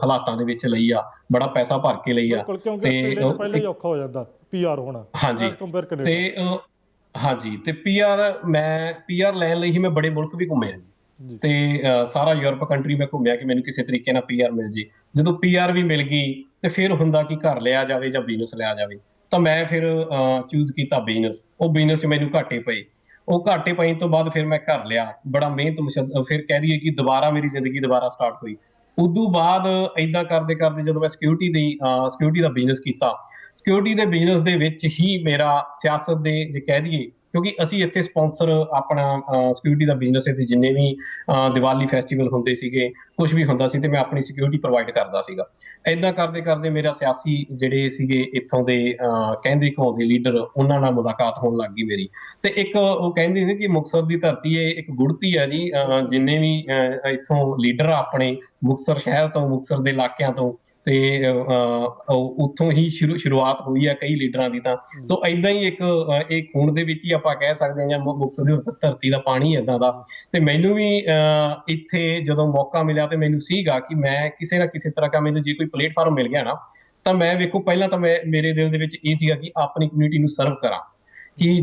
ਹਾਲਾਤਾਂ ਦੇ ਵਿੱਚ ਲਈ ਆ, ਬੜਾ ਪੈਸਾ ਭਰ ਕੇ ਲਈ ਆ। ਕਿਉਂਕਿ ਆਸਟ੍ਰੇਲੀਆ 'ਚ ਪਹਿਲਾਂ ਹੀ ਔਖਾ ਹੋ ਜਾਂਦਾ ਪੀਆਰ ਹੋਣਾ, ਹਾਂਜੀ, ਐਜ਼ ਕੰਪੇਅਰ ਕੈਨੇਡਾ। ਤੇ ਹਾਂਜੀ, ਤੇ ਪੀਆਰ ਲੈਣ ਲਈ ਹੀ ਮੈਂ ਬੜੇ ਮੁਲਕ ਵੀ ਘੁੰਮਿਆ ਜੀ। ਤੇ ਸਾਰਾ ਯੂਰਪ ਕੰਟਰੀ ਮੈਂ ਘੁੰਮਿਆ ਕਿ ਮੈਨੂੰ ਕਿਸੇ ਤਰੀਕੇ ਨਾਲ ਪੀਆਰ ਮਿਲ ਜੇ। ਜਦੋਂ ਪੀਆਰ ਵੀ ਮਿਲ ਗਈ, ਤੇ ਫਿਰ ਹੁੰਦਾ ਕਿ ਘਰ ਲਿਆ ਜਾਵੇ ਜਾਂ ਬਿਜ਼ਨਸ ਲਿਆ ਜਾਵੇ। ਤਾਂ ਮੈਂ ਫਿਰ ਚੂਜ਼ ਕੀਤਾ ਬਿਜ਼ਨਸ। ਉਹ ਬਿਜ਼ਨਸ 'ਚ ਮੈਨੂੰ ਘਾਟੇ ਪਏ। ਉਹ ਘਾਟੇ ਪੈਣ ਤੋਂ ਬਾਅਦ ਫਿਰ ਮੈਂ ਘਰ ਲਿਆ, ਬੜਾ ਮਿਹਨਤ ਫਿਰ ਕਹਿ ਦਈਏ ਕਿ ਦੁਬਾਰਾ ਮੇਰੀ ਜ਼ਿੰਦਗੀ ਦੁਬਾਰਾ ਸਟਾਰਟ ਹੋਈ। ਉਦੋਂ ਬਾਅਦ ਏਦਾਂ ਕਰਦੇ ਕਰਦੇ ਜਦੋਂ ਮੈਂ ਸਿਕਿਉਰਿਟੀ ਦਾ ਬਿਜ਼ਨਸ ਕੀਤਾ, ਸਿਕਿਉਰਿਟੀ ਦੇ ਬਿਜ਼ਨਸ ਦੇ ਵਿੱਚ ਹੀ ਮੇਰਾ ਸਿਆਸਤ ਦੇ, ਜੇ ਕਹਿ ਦਈਏ, ਕਿਉਂਕਿ ਅਸੀਂ ਇੱਥੇ ਸਪਾਂਸਰ ਆਪਣਾ ਸਿਕਿਉਰਿਟੀ ਦਾ ਬਿਜ਼ਨਸ, ਇੱਥੇ ਜਿੰਨੇ ਵੀ ਦੀਵਾਲੀ ਫੈਸਟੀਵਲ ਹੁੰਦੇ ਸੀਗੇ, ਕੁਝ ਵੀ ਹੁੰਦਾ ਸੀ, ਤੇ ਮੈਂ ਆਪਣੀ ਸਿਕਿਉਰਿਟੀ ਪ੍ਰੋਵਾਈਡ ਕਰਦਾ ਸੀਗਾ। ਏਦਾਂ ਕਰਦੇ ਕਰਦੇ ਮੇਰਾ ਸਿਆਸੀ ਜਿਹੜੇ ਸੀਗੇ ਇੱਥੋਂ ਦੇ ਕਹਿੰਦੇ ਕਹਾਉਂਦੇ ਲੀਡਰ, ਉਹਨਾਂ ਨਾਲ ਮੁਲਾਕਾਤ ਹੋਣ ਲੱਗ ਗਈ ਮੇਰੀ। ਤੇ ਇੱਕ ਉਹ ਕਹਿੰਦੇ ਨੇ ਕਿ ਮੁਕਤਸਰ ਦੀ ਧਰਤੀ ਇਹ ਇੱਕ ਗੁੜਤੀ ਹੈ ਜੀ, ਜਿੰਨੇ ਵੀ ਇੱਥੋਂ ਲੀਡਰ ਆ ਆਪਣੇ ਮੁਕਤਸਰ ਸ਼ਹਿਰ ਤੋਂ, ਮੁਕਤਸਰ ਦੇ ਇਲਾਕਿਆਂ ਤੋਂ, ਤੇ ਉੱਥੋਂ ਹੀ ਸ਼ੁਰੂਆਤ ਹੋਈ ਹੈ ਕਈ ਲੀਡਰਾਂ ਦੀ। ਤਾਂ ਸੋ ਏਦਾਂ ਹੀ ਇੱਕ ਇਹ ਖੂਨ ਦੇ ਵਿੱਚ ਹੀ ਆਪਾਂ ਕਹਿ ਸਕਦੇ ਹਾਂ, ਜਾਂ ਮੁਕਤਸਰ ਦੀ ਧਰਤੀ ਦਾ ਪਾਣੀ ਏਦਾਂ ਦਾ। ਤੇ ਮੈਨੂੰ ਵੀ ਇੱਥੇ ਜਦੋਂ ਮੌਕਾ ਮਿਲਿਆ, ਤੇ ਮੈਨੂੰ ਸੀਗਾ ਕਿ ਮੈਂ ਕਿਸੇ ਨਾ ਕਿਸੇ ਤਰ੍ਹਾਂ ਦਾ, ਮੈਨੂੰ ਜੇ ਕੋਈ ਪਲੇਟਫਾਰਮ ਮਿਲ ਗਿਆ ਨਾ, ਤਾਂ ਮੈਂ, ਵੇਖੋ, ਪਹਿਲਾਂ ਤਾਂ ਮੇਰੇ ਦਿਲ ਦੇ ਵਿੱਚ ਇਹ ਸੀਗਾ ਕਿ ਆਪਣੀ ਕਮਿਊਨਿਟੀ ਨੂੰ ਸਰਵ ਕਰਾਂ, ਕਿ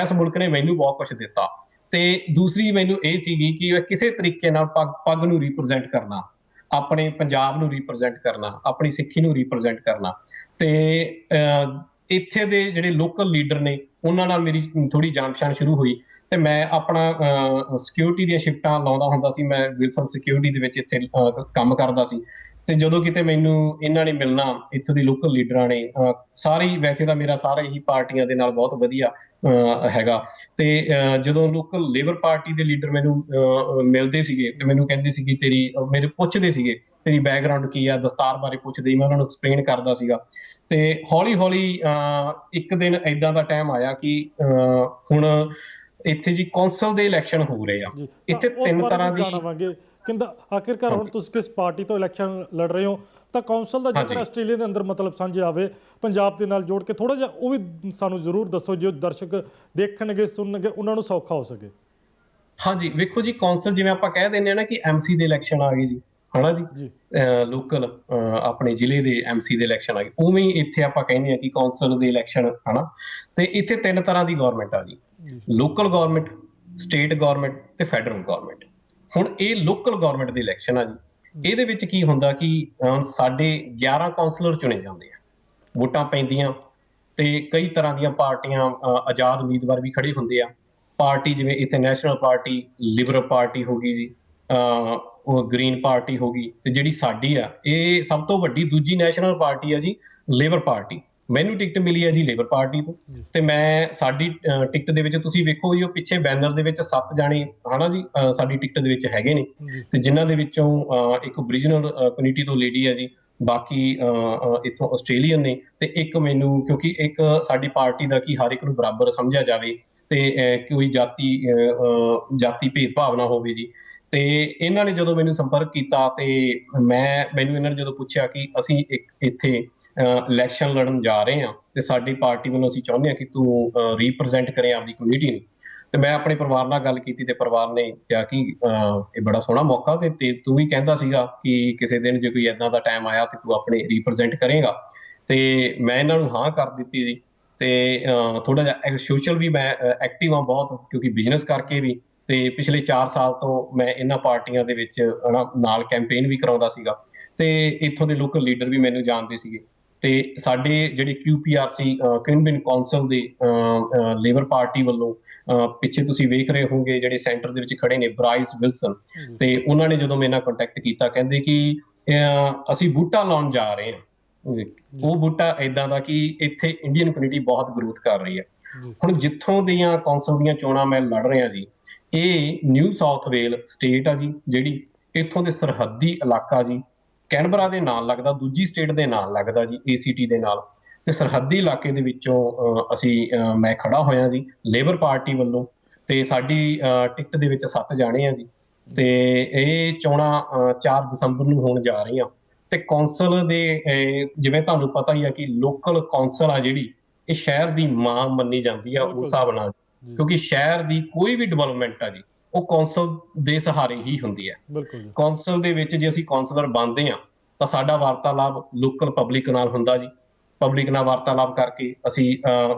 ਇਸ ਮੁਲਕ ਨੇ ਮੈਨੂੰ ਬਹੁਤ ਕੁਛ ਦਿੱਤਾ। ਤੇ ਦੂਸਰੀ ਮੈਨੂੰ ਇਹ ਸੀਗੀ ਕਿ ਕਿਸੇ ਤਰੀਕੇ ਨਾਲ ਪੱਗ ਨੂੰ ਰਿਪਰੈਜ਼ੈਂਟ ਕਰਨਾ, ਆਪਣੇ ਪੰਜਾਬ ਨੂੰ ਰਿਪਰੈਜ਼ੈਂਟ ਕਰਨਾ, ਆਪਣੀ ਸਿੱਖੀ ਨੂੰ ਰਿਪਰੈਜ਼ੈਂਟ ਕਰਨਾ। ਤੇ ਇੱਥੇ ਦੇ ਜਿਹੜੇ ਲੋਕਲ ਲੀਡਰ ਨੇ, ਉਹਨਾਂ ਨਾਲ ਮੇਰੀ ਥੋੜੀ ਜਾਣ ਪਛਾਣ ਸ਼ੁਰੂ ਹੋਈ। ਤੇ ਮੈਂ ਆਪਣਾ ਸਿਕਿਉਰਿਟੀ ਦੀਆਂ ਸ਼ਿਫਟਾਂ ਲਾਉਂਦਾ ਹੁੰਦਾ ਸੀ। ਮੈਂ ਵਿਲਸਨ ਸਿਕਿਉਰਿਟੀ ਦੇ ਵਿੱਚ ਇੱਥੇ ਕੰਮ ਕਰਦਾ ਸੀ। ਤੇ ਜਦੋਂ ਕਿਤੇ ਮੈਨੂੰ ਇਹਨਾਂ ਨੇ ਮਿਲਣਾ, ਇੱਥੋਂ ਦੇ ਲੋਕਲ ਲੀਡਰਾਂ ਨੇ, ਸਾਰੇ, ਵੈਸੇ ਤਾਂ ਮੇਰਾ ਸਾਰਾ ਹੀ ਪਾਰਟੀਆਂ ਦੇ ਨਾਲ ਬਹੁਤ ਵਧੀਆ ਹੈਗਾ। ਤੇ ਜਦੋਂ ਲੋਕਲ ਲੇਬਰ ਪਾਰਟੀ ਦੇ ਲੀਡਰ ਮੈਨੂੰ ਮਿਲਦੇ ਸੀਗੇ, ਤੇ ਮੈਨੂੰ ਕਹਿੰਦੇ ਸੀਗੇ, ਮੇਰੇ ਪੁੱਛਦੇ ਸੀਗੇ ਤੇਰੀ ਬੈਕਗਰਾਉਂਡ ਕੀ ਆ, ਦਸਤਾਰ ਬਾਰੇ ਪੁੱਛਦੇ, ਮੈਂ ਉਹਨਾਂ ਨੂੰ ਐਕਸਪਲੇਨ ਕਰਦਾ ਸੀਗਾ। ਤੇ ਹੌਲੀ ਹੌਲੀ ਇੱਕ ਦਿਨ ਏਦਾਂ ਦਾ ਟਾਈਮ ਆਇਆ ਕਿ ਹੁਣ ਇੱਥੇ ਜੀ ਕੌਂਸਲ ਦੇ ਇਲੈਕਸ਼ਨ ਹੋ ਰਹੇ ਆ। ਇੱਥੇ 3 ਤਰ੍ਹਾਂ ਦੀ, ਕਹਿੰਦਾ ਆਖਿਰਕਾਰ ਹੁਣ ਤੁਸੀਂ ਕਿਸ ਪਾਰਟੀ ਤੋਂ ਇਲੈਕਸ਼ਨ ਲੜ ਰਹੇ ਹੋ? ਤਾਂ ਕੌਂਸਲ ਦਾ ਜੇਕਰ ਆਸਟ੍ਰੇਲੀਆ ਦੇ ਅੰਦਰ ਮਤਲਬ ਸਾਂਝੇ ਆਵੇ ਪੰਜਾਬ ਦੇ ਨਾਲ ਜੋੜ ਕੇ, ਥੋੜਾ ਜਿਹਾ ਉਹ ਵੀ ਸਾਨੂੰ ਜ਼ਰੂਰ ਦੱਸੋ, ਜੋ ਦਰਸ਼ਕ ਦੇਖਣਗੇ, ਸੁਣਨਗੇ, ਉਹਨਾਂ ਨੂੰ ਸੌਖਾ ਹੋ ਸਕੇ। ਹਾਂਜੀ, ਵੇਖੋ ਜੀ, ਕੌਂਸਲ ਜਿਵੇਂ ਆਪਾਂ ਕਹਿ ਦਿੰਦੇ ਆ ਨਾ ਕਿ ਐਮਸੀ ਦੇ ਇਲੈਕਸ਼ਨ ਆ ਗਏ ਜੀ, ਹਨਾ ਜੀ, ਲੋਕਲ ਆਪਣੇ ਜ਼ਿਲ੍ਹੇ ਦੇ ਐਮਸੀ ਦੇ ਇਲੈਕਸ਼ਨ ਆ ਗਏ, ਉਵੇਂ ਹੀ ਇੱਥੇ ਆਪਾਂ ਕਹਿੰਦੇ ਆ ਕਿ ਕੌਂਸਲ ਦੇ ਇਲੈਕਸ਼ਨ, ਹਨਾ। ਤੇ ਇੱਥੇ 3 ਤਰ੍ਹਾਂ ਦੀ ਗਵਰਨਮੈਂਟ ਆ ਜੀ, ਲੋਕਲ ਗਵਰਨਮੈਂਟ, ਸਟੇਟ ਗਵਰਨਮੈਂਟ ਤੇ ਫੈਡਰਲ ਗਵਰਨਮੈਂਟ। ਹੁਣ ਇਹ ਲੋਕਲ ਗਵਰਨਮੈਂਟ ਦੇ ਇਲੈਕਸ਼ਨ ਆ ਜੀ। ਇਹਦੇ ਵਿੱਚ ਕੀ ਹੁੰਦਾ ਕਿ ਸਾਡੇ 11 ਕਾਉਂਸਲਰ ਚੁਣੇ ਜਾਂਦੇ ਆ, ਵੋਟਾਂ ਪੈਂਦੀਆਂ, ਤੇ ਕਈ ਤਰ੍ਹਾਂ ਦੀਆਂ ਪਾਰਟੀਆਂ, ਆਜ਼ਾਦ ਉਮੀਦਵਾਰ ਵੀ ਖੜੇ ਹੁੰਦੇ ਆ। ਪਾਰਟੀ ਜਿਵੇਂ ਇੱਥੇ ਨੈਸ਼ਨਲ ਪਾਰਟੀ, ਲਿਬਰਲ ਪਾਰਟੀ ਹੋ ਗਈ ਜੀ, ਉਹ ਗ੍ਰੀਨ ਪਾਰਟੀ ਹੋ ਗਈ, ਤੇ ਜਿਹੜੀ ਸਾਡੀ ਆ, ਇਹ ਸਭ ਤੋਂ ਵੱਡੀ ਦੂਜੀ ਨੈਸ਼ਨਲ ਪਾਰਟੀ ਆ ਜੀ, ਲੇਬਰ ਪਾਰਟੀ। ਮੈਨੂੰ ਟਿਕਟ ਮਿਲੀ ਹੈ ਜੀ ਲੇਬਰ ਪਾਰਟੀ ਤੋਂ, ਤੇ ਮੈਂ ਸਾਡੀ ਟਿਕਟ ਦੇ ਵਿੱਚ ਤੁਸੀਂ ਵੇਖੋ ਜੀ, ਉਹ ਪਿੱਛੇ ਬੈਨਰ ਦੇ ਵਿੱਚ 7 ਜਾਣੇ ਹਨਾ ਜੀ ਸਾਡੀ ਟਿਕਟ ਦੇ ਵਿੱਚ ਹੈਗੇ ਨੇ, ਤੇ ਜਿਨ੍ਹਾਂ ਦੇ ਵਿੱਚੋਂ ਇੱਕ ਓਰੀਜਨਲ ਕਮਿਊਨਿਟੀ ਤੋਂ ਲੇਡੀ ਹੈ ਜੀ, ਬਾਕੀ ਇੱਥੋਂ ਆਸਟ੍ਰੇਲੀਅਨ ਨੇ, ਤੇ ਇੱਕ ਮੈਨੂੰ, ਕਿਉਂਕਿ ਇੱਕ ਸਾਡੀ ਪਾਰਟੀ ਦਾ ਕਿ ਹਰ ਇੱਕ ਨੂੰ ਬਰਾਬਰ ਸਮਝਿਆ ਜਾਵੇ ਤੇ ਕੋਈ ਜਾਤੀ ਭੇਦਭਾਵ ਨਾ ਹੋਵੇ ਜੀ। ਤੇ ਇਹਨਾਂ ਨੇ ਜਦੋਂ ਮੈਨੂੰ ਸੰਪਰਕ ਕੀਤਾ ਤੇ ਮੈਨੂੰ ਇਹਨਾਂ ਨੇ ਜਦੋਂ ਪੁੱਛਿਆ ਕਿ ਅਸੀਂ ਇੱਥੇ ਇਲੈਕਸ਼ਨ ਲੜਨ ਜਾ ਰਹੇ ਹਾਂ ਤੇ ਸਾਡੀ ਪਾਰਟੀ ਵੱਲੋਂ ਅਸੀਂ ਚਾਹੁੰਦੇ ਹਾਂ ਕਿ ਤੂੰ ਰੀਪ੍ਰੈਜ਼ੈਂਟ ਕਰੇ ਆਪਦੀ ਕਮਿਊਨਿਟੀ ਨੂੰ, ਤੇ ਮੈਂ ਆਪਣੇ ਪਰਿਵਾਰ ਨਾਲ ਗੱਲ ਕੀਤੀ ਤੇ ਪਰਿਵਾਰ ਨੇ ਕਿਹਾ ਕਿ ਇਹ ਬੜਾ ਸੋਹਣਾ ਮੌਕਾ, ਤੇ ਤੂੰ ਵੀ ਕਹਿੰਦਾ ਸੀਗਾ ਕਿ ਕਿਸੇ ਦਿਨ ਜੇ ਕੋਈ ਏਦਾਂ ਦਾ ਟਾਈਮ ਆਇਆ ਤੇ ਤੂੰ ਆਪਣੇ ਰੀਪ੍ਰੈਜ਼ੈਂਟ ਕਰੇਗਾ, ਤੇ ਮੈਂ ਇਹਨਾਂ ਨੂੰ ਹਾਂ ਕਰ ਦਿੱਤੀ ਜੀ। ਤੇ ਥੋੜਾ ਜਿਹਾ ਸੋਸ਼ਲ ਵੀ ਮੈਂ ਐਕਟਿਵ ਹਾਂ ਬਹੁਤ, ਕਿਉਂਕਿ ਬਿਜ਼ਨਸ ਕਰਕੇ ਵੀ, ਤੇ ਪਿਛਲੇ 4 ਸਾਲ ਤੋਂ ਮੈਂ ਇਹਨਾਂ ਪਾਰਟੀਆਂ ਦੇ ਵਿੱਚ ਨਾਲ ਕੈਂਪੇਨ ਵੀ ਕਰਾਉਂਦਾ ਸੀਗਾ, ਤੇ ਇੱਥੋਂ ਦੇ ਲੋਕਲ ਲੀਡਰ ਵੀ ਮੈਨੂੰ ਜਾਣਦੇ ਸੀਗੇ। ਤੇ ਸਾਡੇ ਜਿਹੜੇ QPRC ਕ੍ਰਿਮਬਿਨ ਕੌਂਸਲ ਦੇ ਲੇਬਰ ਪਾਰਟੀ ਵੱਲੋਂ ਪਿੱਛੇ ਤੁਸੀਂ ਵੇਖ ਰਹੇ ਹੋਗੇ ਜਿਹੜੇ ਸੈਂਟਰ ਦੇ ਵਿੱਚ ਖੜੇ ਨੇ ਬਰਾਈਸ ਵਿਲਸਨ, ਤੇ ਉਹਨਾਂ ਨੇ ਜਦੋਂ ਮੇਰੇ ਨਾਲ ਕੰਟੈਕਟ ਕੀਤਾ ਕਹਿੰਦੇ ਕਿ ਅਸੀਂ ਬੂਟਾ ਲਾਉਣ ਜਾ ਰਹੇ ਹਾਂ। ਉਹ ਬੂਟਾ ਏਦਾਂ ਦਾ ਕਿ ਇੱਥੇ ਇੰਡੀਅਨ ਕਮਿਊਨਿਟੀ ਬਹੁਤ ਗਰੋਥ ਕਰ ਰਹੀ ਹੈ। ਹੁਣ ਜਿੱਥੋਂ ਦੀਆਂ ਕੌਂਸਲ ਦੀਆਂ ਚੋਣਾਂ ਮੈਂ ਲੜ ਰਿਹਾ ਜੀ, ਇਹ ਨਿਊ ਸਾਊਥ ਵੇਲ ਸਟੇਟ ਆ ਜੀ, ਜਿਹੜੀ ਇੱਥੋਂ ਦੇ ਸਰਹੱਦੀ ਇਲਾਕਾ ਜੀ, ਕੈਨਬਰਾ ਦੇ ਨਾਲ ਲੱਗਦਾ, ਦੂਜੀ ਸਟੇਟ ਦੇ ਨਾਲ ਲੱਗਦਾ ਜੀ, ACT ਦੇ ਨਾਲ, ਤੇ ਸਰਹੱਦੀ ਇਲਾਕੇ ਦੇ ਵਿੱਚੋਂ ਮੈਂ ਖੜਾ ਹੋਇਆ ਜੀ ਲੇਬਰ ਪਾਰਟੀ ਵੱਲੋਂ, ਤੇ ਸਾਡੀ ਟਿਕਟ ਦੇ ਵਿੱਚ 7 ਜਾਣੇ ਆ ਜੀ, ਤੇ ਇਹ ਚੋਣਾਂ 4 ਦਸੰਬਰ ਨੂੰ ਹੋਣ ਜਾ ਰਹੀਆਂ। ਤੇ ਕੌਂਸਲ ਦੇ ਜਿਵੇਂ ਤੁਹਾਨੂੰ ਪਤਾ ਹੀ ਆ ਕਿ ਲੋਕਲ ਕੌਂਸਲ ਆ ਜਿਹੜੀ, ਇਹ ਸ਼ਹਿਰ ਦੀ ਮਾਂ ਮੰਨੀ ਜਾਂਦੀ ਆ ਉਸ ਹਿਸਾਬ ਨਾਲ, ਕਿਉਂਕਿ ਸ਼ਹਿਰ ਦੀ ਕੋਈ ਵੀ ਡਿਵੈਲਪਮੈਂਟ ਆ ਜੀ ਉਹ ਕੌਂਸਲ ਦੇ ਸਹਾਰੇ ਹੀ ਹੁੰਦੀ ਹੈ। ਕੌਂਸਲ ਦੇ ਵਿੱਚ ਜੇ ਅਸੀਂ ਕੌਂਸਲਰ ਬਣਦੇ ਹਾਂ ਤਾਂ ਸਾਡਾ ਵਾਰਤਾਲਾਪ ਲੋਕਲ ਪਬਲਿਕ ਨਾਲ ਹੁੰਦਾ ਜੀ, ਪਬਲਿਕ ਨਾਲ ਵਾਰਤਾਲਾਪ ਕਰਕੇ ਅਸੀਂ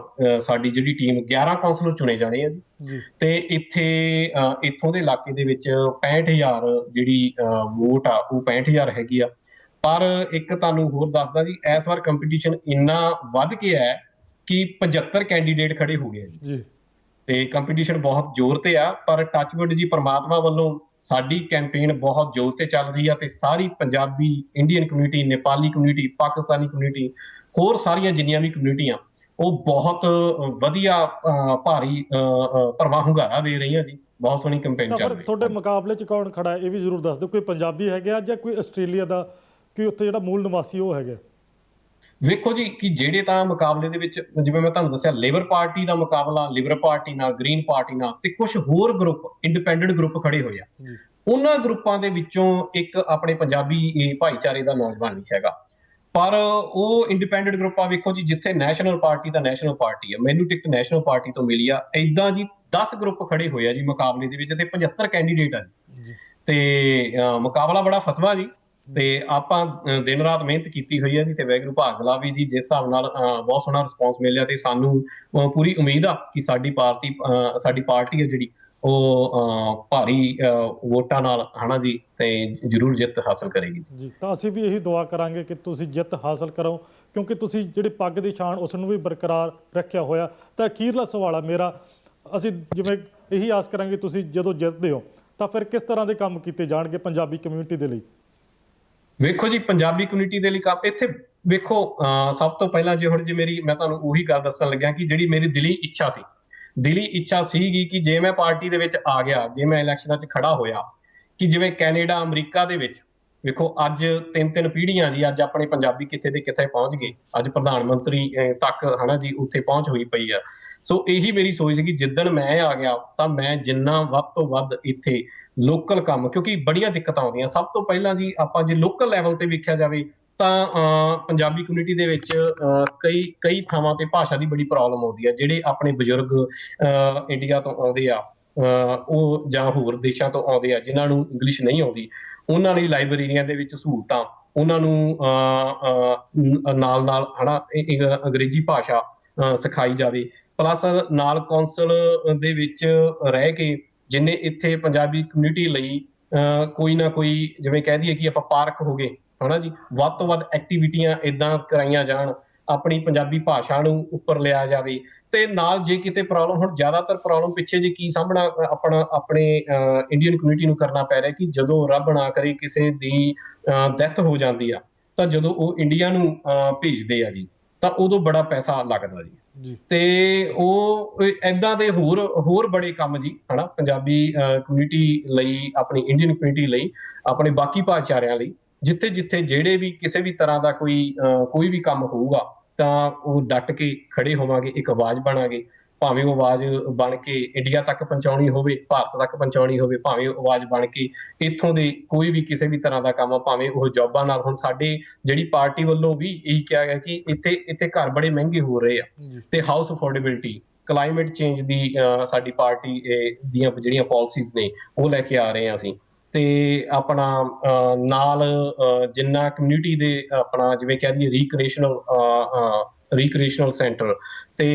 ਸਾਡੀ ਜਿਹੜੀ ਟੀਮ 11 ਕੌਂਸਲਰ ਚੁਣੇ ਜਾਣੇ ਆ ਜੀ, ਤੇ ਇੱਥੋਂ ਦੇ ਇਲਾਕੇ ਦੇ ਵਿੱਚ 65,000 ਜਿਹੜੀ ਵੋਟ ਆ ਉਹ 65,000 ਹੈਗੀ ਆ। ਪਰ ਇੱਕ ਤੁਹਾਨੂੰ ਹੋਰ ਦੱਸਦਾ ਜੀ, ਇਸ ਵਾਰ ਕੰਪੀਟੀਸ਼ਨ ਇੰਨਾ ਵੱਧ ਗਿਆ ਹੈ ਕਿ 75 ਕੈਂਡੀਡੇਟ ਖੜੇ ਹੋ ਗਏ ਜੀ, ਤੇ ਕੰਪੀਟੀਸ਼ਨ ਬਹੁਤ ਜ਼ੋਰ ਤੇ ਆ। ਪਰ ਟੱਚਵੁੱਡ ਜੀ ਪਰਮਾਤਮਾ ਵੱਲੋਂ ਸਾਡੀ ਕੈਂਪੇਨ ਬਹੁਤ ਜ਼ੋਰ ਤੇ ਚੱਲ ਰਹੀ ਆ, ਤੇ ਸਾਰੀ Punjabi, Indian community, Nepali community, Pakistani community, ਹੋਰ ਸਾਰੀਆਂ ਜਿੰਨੀਆਂ ਵੀ ਕਮਿਊਨਿਟੀਆਂ, ਉਹ ਬਹੁਤ ਵਧੀਆ ਭਾਰੀ ਭਰਵਾਂ ਹੁੰਗਾਰਾ ਦੇ ਰਹੀਆਂ ਜੀ। ਬਹੁਤ ਸੋਹਣੀ ਕੈਂਪੇਨ ਚੱਲ ਰਹੀ ਹੈ। ਤੁਹਾਡੇ ਮੁਕਾਬਲੇ 'ਚ ਕੌਣ ਖੜਾ ਹੈ ਇਹ ਵੀ ਜ਼ਰੂਰ ਦੱਸ ਦਿਓ, ਕੋਈ ਪੰਜਾਬੀ ਹੈਗਾ ਜਾਂ ਕੋਈ ਆਸਟ੍ਰੇਲੀਆ ਦਾ, ਕਿ ਉੱਥੇ ਜਿਹੜਾ ਮੂਲ ਨਿਵਾਸੀ ਉਹ ਹੈਗਾ? ਵੇਖੋ ਜੀ ਕਿ ਜਿਹੜੇ ਤਾਂ ਮੁਕਾਬਲੇ ਦੇ ਵਿੱਚ, ਜਿਵੇਂ ਮੈਂ ਤੁਹਾਨੂੰ ਦੱਸਿਆ, ਲੇਬਰ ਪਾਰਟੀ ਦਾ ਮੁਕਾਬਲਾ ਲਿਬਰਲ ਪਾਰਟੀ ਨਾਲ, ਗ੍ਰੀਨ ਪਾਰਟੀ ਨਾਲ, ਤੇ ਕੁਝ ਹੋਰ ਗਰੁੱਪ, ਇੰਡੀਪੈਂਡੈਂਟ ਗਰੁੱਪ ਖੜੇ ਹੋਏ ਆ। ਉਹਨਾਂ ਗਰੁੱਪਾਂ ਦੇ ਵਿੱਚੋਂ ਇੱਕ ਆਪਣੇ ਪੰਜਾਬੀ ਭਾਈਚਾਰੇ ਦਾ ਨੌਜਵਾਨ ਵੀ ਹੈਗਾ, ਪਰ ਉਹ ਇੰਡੀਪੈਂਡੈਂਟ ਗਰੁੱਪ ਆ। ਵੇਖੋ ਜੀ, ਜਿੱਥੇ ਨੈਸ਼ਨਲ ਪਾਰਟੀ ਤਾਂ ਨੈਸ਼ਨਲ ਪਾਰਟੀ ਆ, ਮੈਨੂੰ ਟਿਕਟ ਨੈਸ਼ਨਲ ਪਾਰਟੀ ਤੋਂ ਮਿਲੀ ਆ। ਏਦਾਂ ਜੀ 10 ਗਰੁੱਪ ਖੜੇ ਹੋਏ ਆ ਜੀ ਮੁਕਾਬਲੇ ਦੇ ਵਿੱਚ, ਤੇ 75 ਕੈਂਡੀਡੇਟ ਆ ਜੀ, ਤੇ ਮੁਕਾਬਲਾ ਬੜਾ ਫਸਵਾ ਜੀ। ਤੇ ਆਪਾਂ ਦਿਨ ਰਾਤ ਮਿਹਨਤ ਕੀਤੀ ਹੋਈ ਹੈ ਜੀ, ਤੇ ਵੈਗਰੂ ਭਾਗਲਾ ਵੀ ਜੀ, ਜਿਸ ਹਿਸਾਬ ਨਾਲ ਬਹੁਤ ਸੋਹਣਾ ਰਿਸਪੌਂਸ ਮਿਲਿਆ, ਤੇ ਸਾਨੂੰ ਪੂਰੀ ਉਮੀਦ ਆ ਕਿ ਸਾਡੀ ਪਾਰਟੀ ਹੈ ਜਿਹੜੀ ਉਹ ਭਾਰੀ ਵੋਟਾਂ ਨਾਲ ਹਨਾ ਜੀ, ਤੇ ਜ਼ਰੂਰ ਜਿੱਤ ਹਾਸਲ ਕਰੇਗੀ ਜੀ। ਤਾਂ ਅਸੀਂ ਵੀ ਇਹੀ ਦੁਆ ਕਰਾਂਗੇ ਕਿ ਤੁਸੀਂ ਜਿੱਤ ਹਾਸਲ ਕਰੋ, ਕਿਉਂਕਿ ਤੁਸੀਂ ਜਿਹੜੀ ਪੱਗ ਦੀ ਸ਼ਾਨ ਉਸ ਨੂੰ ਵੀ ਬਰਕਰਾਰ ਰੱਖਿਆ ਹੋਇਆ। ਤਾਂ ਅਖੀਰਲਾ ਸਵਾਲ ਆ ਮੇਰਾ, ਅਸੀਂ ਜਿਵੇਂ ਇਹੀ ਆਸ ਕਰਾਂਗੇ ਤੁਸੀਂ ਜਦੋਂ ਜਿੱਤਦੇ ਹੋ ਤਾਂ ਫਿਰ ਕਿਸ ਤਰ੍ਹਾਂ ਦੇ ਕੰਮ ਕੀਤੇ ਜਾਣਗੇ ਪੰਜਾਬੀ ਕਮਿਊਨਿਟੀ ਦੇ ਲਈ? ਵੇਖੋ ਜੀ, ਪੰਜਾਬੀ ਕਮਿਊਨਿਟੀ ਦੇ ਲਈ ਕੰਮ ਇੱਥੇ ਵੇਖੋ, ਸਭ ਤੋਂ ਪਹਿਲਾਂ ਜੇ ਮੈਂ ਤੁਹਾਨੂੰ ਉਹੀ ਗੱਲ ਦੱਸਣ ਲੱਗਿਆ ਕਿ ਜਿਹੜੀ ਮੇਰੀ ਦਿਲੀ ਇੱਛਾ ਸੀਗੀ ਕਿ ਜੇ ਮੈਂ ਪਾਰਟੀ ਦੇ ਵਿੱਚ ਆ ਗਿਆ, ਜੇ ਮੈਂ ਇਲੈਕਸ਼ਨਾਂ 'ਚ ਖੜਾ ਹੋਇਆ, ਕਿ ਜਿਵੇਂ ਕੈਨੇਡਾ, ਅਮਰੀਕਾ ਦੇ ਵਿੱਚ ਵੇਖੋ ਅੱਜ 3 ਪੀੜ੍ਹੀਆਂ ਜੀ, ਅੱਜ ਆਪਣੇ ਪੰਜਾਬੀ ਕਿੱਥੇ ਦੇ ਕਿੱਥੇ ਪਹੁੰਚ ਗਏ, ਅੱਜ ਪ੍ਰਧਾਨ ਮੰਤਰੀ ਤੱਕ ਹਨਾ ਜੀ ਉੱਥੇ ਪਹੁੰਚ ਹੋਈ ਪਈ ਆ। ਸੋ ਇਹੀ ਮੇਰੀ ਸੋਚ ਸੀ ਕਿ ਜਿੱਦਣ ਮੈਂ ਆ ਗਿਆ ਤਾਂ ਮੈਂ ਜਿੰਨਾ ਵੱਧ ਤੋਂ ਵੱਧ ਇੱਥੇ ਲੋਕਲ ਕੰਮ, ਕਿਉਂਕਿ ਬੜੀਆਂ ਦਿੱਕਤਾਂ ਆਉਂਦੀਆਂ। ਸਭ ਤੋਂ ਪਹਿਲਾਂ ਜੀ ਆਪਾਂ ਜੇ ਲੋਕਲ ਲੈਵਲ ਤੇ ਵੇਖਿਆ ਜਾਵੇ ਤਾਂ ਪੰਜਾਬੀ ਕਮਿਊਨਿਟੀ ਦੇ ਵਿੱਚ ਕਈ ਥਾਵਾਂ ਤੇ ਭਾਸ਼ਾ ਦੀ ਬੜੀ ਪ੍ਰੋਬਲਮ ਆਉਂਦੀ ਹੈ। ਜਿਹੜੇ ਆਪਣੇ ਬਜ਼ੁਰਗ ਇੰਡੀਆ ਤੋਂ ਆਉਂਦੇ ਆ, ਉਹ ਜਾਂ ਹੋਰ ਦੇਸ਼ਾਂ ਤੋਂ ਆਉਂਦੇ ਆ ਜਿਨ੍ਹਾਂ ਨੂੰ ਇੰਗਲਿਸ਼ ਨਹੀਂ ਆਉਂਦੀ, ਉਹਨਾਂ ਲਈ ਲਾਇਬ੍ਰੇਰੀਆਂ ਦੇ ਵਿੱਚ ਸਹੂਲਤਾਂ, ਉਹਨਾਂ ਨੂੰ ਨਾਲ ਹਨਾ ਅੰਗਰੇਜ਼ੀ ਭਾਸ਼ਾ ਸਿਖਾਈ ਜਾਵੇ। ਪਲੱਸ ਨਾਲ ਕੌਂਸਲ ਦੇ ਵਿੱਚ ਰਹਿ ਕੇ ਜਿੰਨੇ ਇੱਥੇ ਪੰਜਾਬੀ ਕਮਿਊਨਿਟੀ ਲਈ ਕੋਈ ਨਾ ਕੋਈ, ਜਿਵੇਂ ਕਹਿ ਦਈਏ ਕਿ ਆਪਾਂ ਪਾਰਕ ਹੋ ਗਏ ਹਨਾ ਜੀ, ਵੱਧ ਤੋਂ ਵੱਧ ਐਕਟੀਵਿਟੀਆਂ ਏਦਾਂ ਕਰਾਈਆਂ ਜਾਣ, ਆਪਣੀ ਪੰਜਾਬੀ ਭਾਸ਼ਾ ਨੂੰ ਉੱਪਰ ਲਿਆ ਜਾਵੇ। ਤੇ ਨਾਲ ਜੇ ਕਿਤੇ ਪ੍ਰੋਬਲਮ, ਹੁਣ ਜ਼ਿਆਦਾਤਰ ਪ੍ਰੋਬਲਮ ਪਿੱਛੇ ਜੇ ਕੀ ਸਾਹਮਣਾ ਆਪਣੇ ਇੰਡੀਅਨ ਕਮਿਊਨਿਟੀ ਨੂੰ ਕਰਨਾ ਪੈ ਰਿਹਾ ਕਿ ਜਦੋਂ ਰੱਬ ਨਾ ਕਰੇ ਕਿਸੇ ਦੀ ਡੈਥ ਹੋ ਜਾਂਦੀ ਆ, ਤਾਂ ਜਦੋਂ ਉਹ ਇੰਡੀਆ ਨੂੰ ਭੇਜਦੇ ਆ ਜੀ, ਤਾਂ ਉਦੋਂ ਬੜਾ ਪੈਸਾ ਲੱਗਦਾ ਜੀ। ਜੀ ਤੇ ਉਹ ਏਦਾਂ ਦੇ ਹੋਰ ਹੋਰ ਬੜੇ ਕੰਮ ਜੀ, ਹਨਾ, ਪੰਜਾਬੀ ਕਮਿਊਨਿਟੀ ਲਈ, ਆਪਣੀ ਇੰਡੀਅਨ ਕਮਿਊਨਿਟੀ ਲਈ, ਆਪਣੇ ਬਾਕੀ ਭਾਈਚਾਰਿਆਂ ਲਈ, ਜਿੱਥੇ ਜਿੱਥੇ ਜਿਹੜੇ ਵੀ ਕਿਸੇ ਵੀ ਤਰ੍ਹਾਂ ਦਾ ਕੋਈ ਵੀ ਕੰਮ ਹੋਊਗਾ ਤਾਂ ਉਹ ਡਟ ਕੇ ਖੜੇ ਹੋਵਾਂਗੇ, ਇੱਕ ਆਵਾਜ਼ ਬਣਾਂਗੇ। ਭਾਵੇਂ ਉਹ ਆਵਾਜ਼ ਬਣ ਕੇ ਇੰਡੀਆ ਤੱਕ ਪਹੁੰਚਾਉਣੀ ਹੋਵੇ, ਭਾਰਤ ਤੱਕ ਪਹੁੰਚਾਉਣੀ ਹੋਵੇ, ਭਾਵੇਂ ਉਹ ਆਵਾਜ਼ ਬਣ ਕੇ ਇੱਥੋਂ ਦੇ ਕੋਈ ਵੀ ਕਿਸੇ ਵੀ ਤਰ੍ਹਾਂ ਦਾ ਕੰਮ ਆ, ਭਾਵੇਂ ਉਹ ਜੌਬਾਂ ਨਾਲ। ਹੁਣ ਸਾਡੇ ਜਿਹੜੀ ਪਾਰਟੀ ਵੱਲੋਂ ਵੀ ਇਹੀ ਕਿਹਾ ਗਿਆ ਕਿ ਇੱਥੇ ਘਰ ਬੜੇ ਮਹਿੰਗੇ ਹੋ ਰਹੇ ਆ, ਜੀ ਤੇ ਹਾਊਸ ਅਫੋਰਡੇਬਿਲਟੀ, ਕਲਾਈਮੇਟ ਚੇਂਜ ਦੀ ਸਾਡੀ ਪਾਰਟੀ ਦੀਆਂ ਜਿਹੜੀਆਂ ਪਾਲਿਸੀਜ਼ ਨੇ ਉਹ ਲੈ ਕੇ ਆ ਰਹੇ ਹਾਂ ਅਸੀਂ। ਤੇ ਆਪਣਾ ਨਾਲ ਜਿੰਨਾ ਕਮਿਊਨਿਟੀ ਦੇ ਆਪਣਾ ਜਿਵੇਂ ਕਹਿ ਦਈਏ ਰੀਕ੍ਰੀਏਸ਼ਨਲ ਸੈਂਟਰ ਤੇ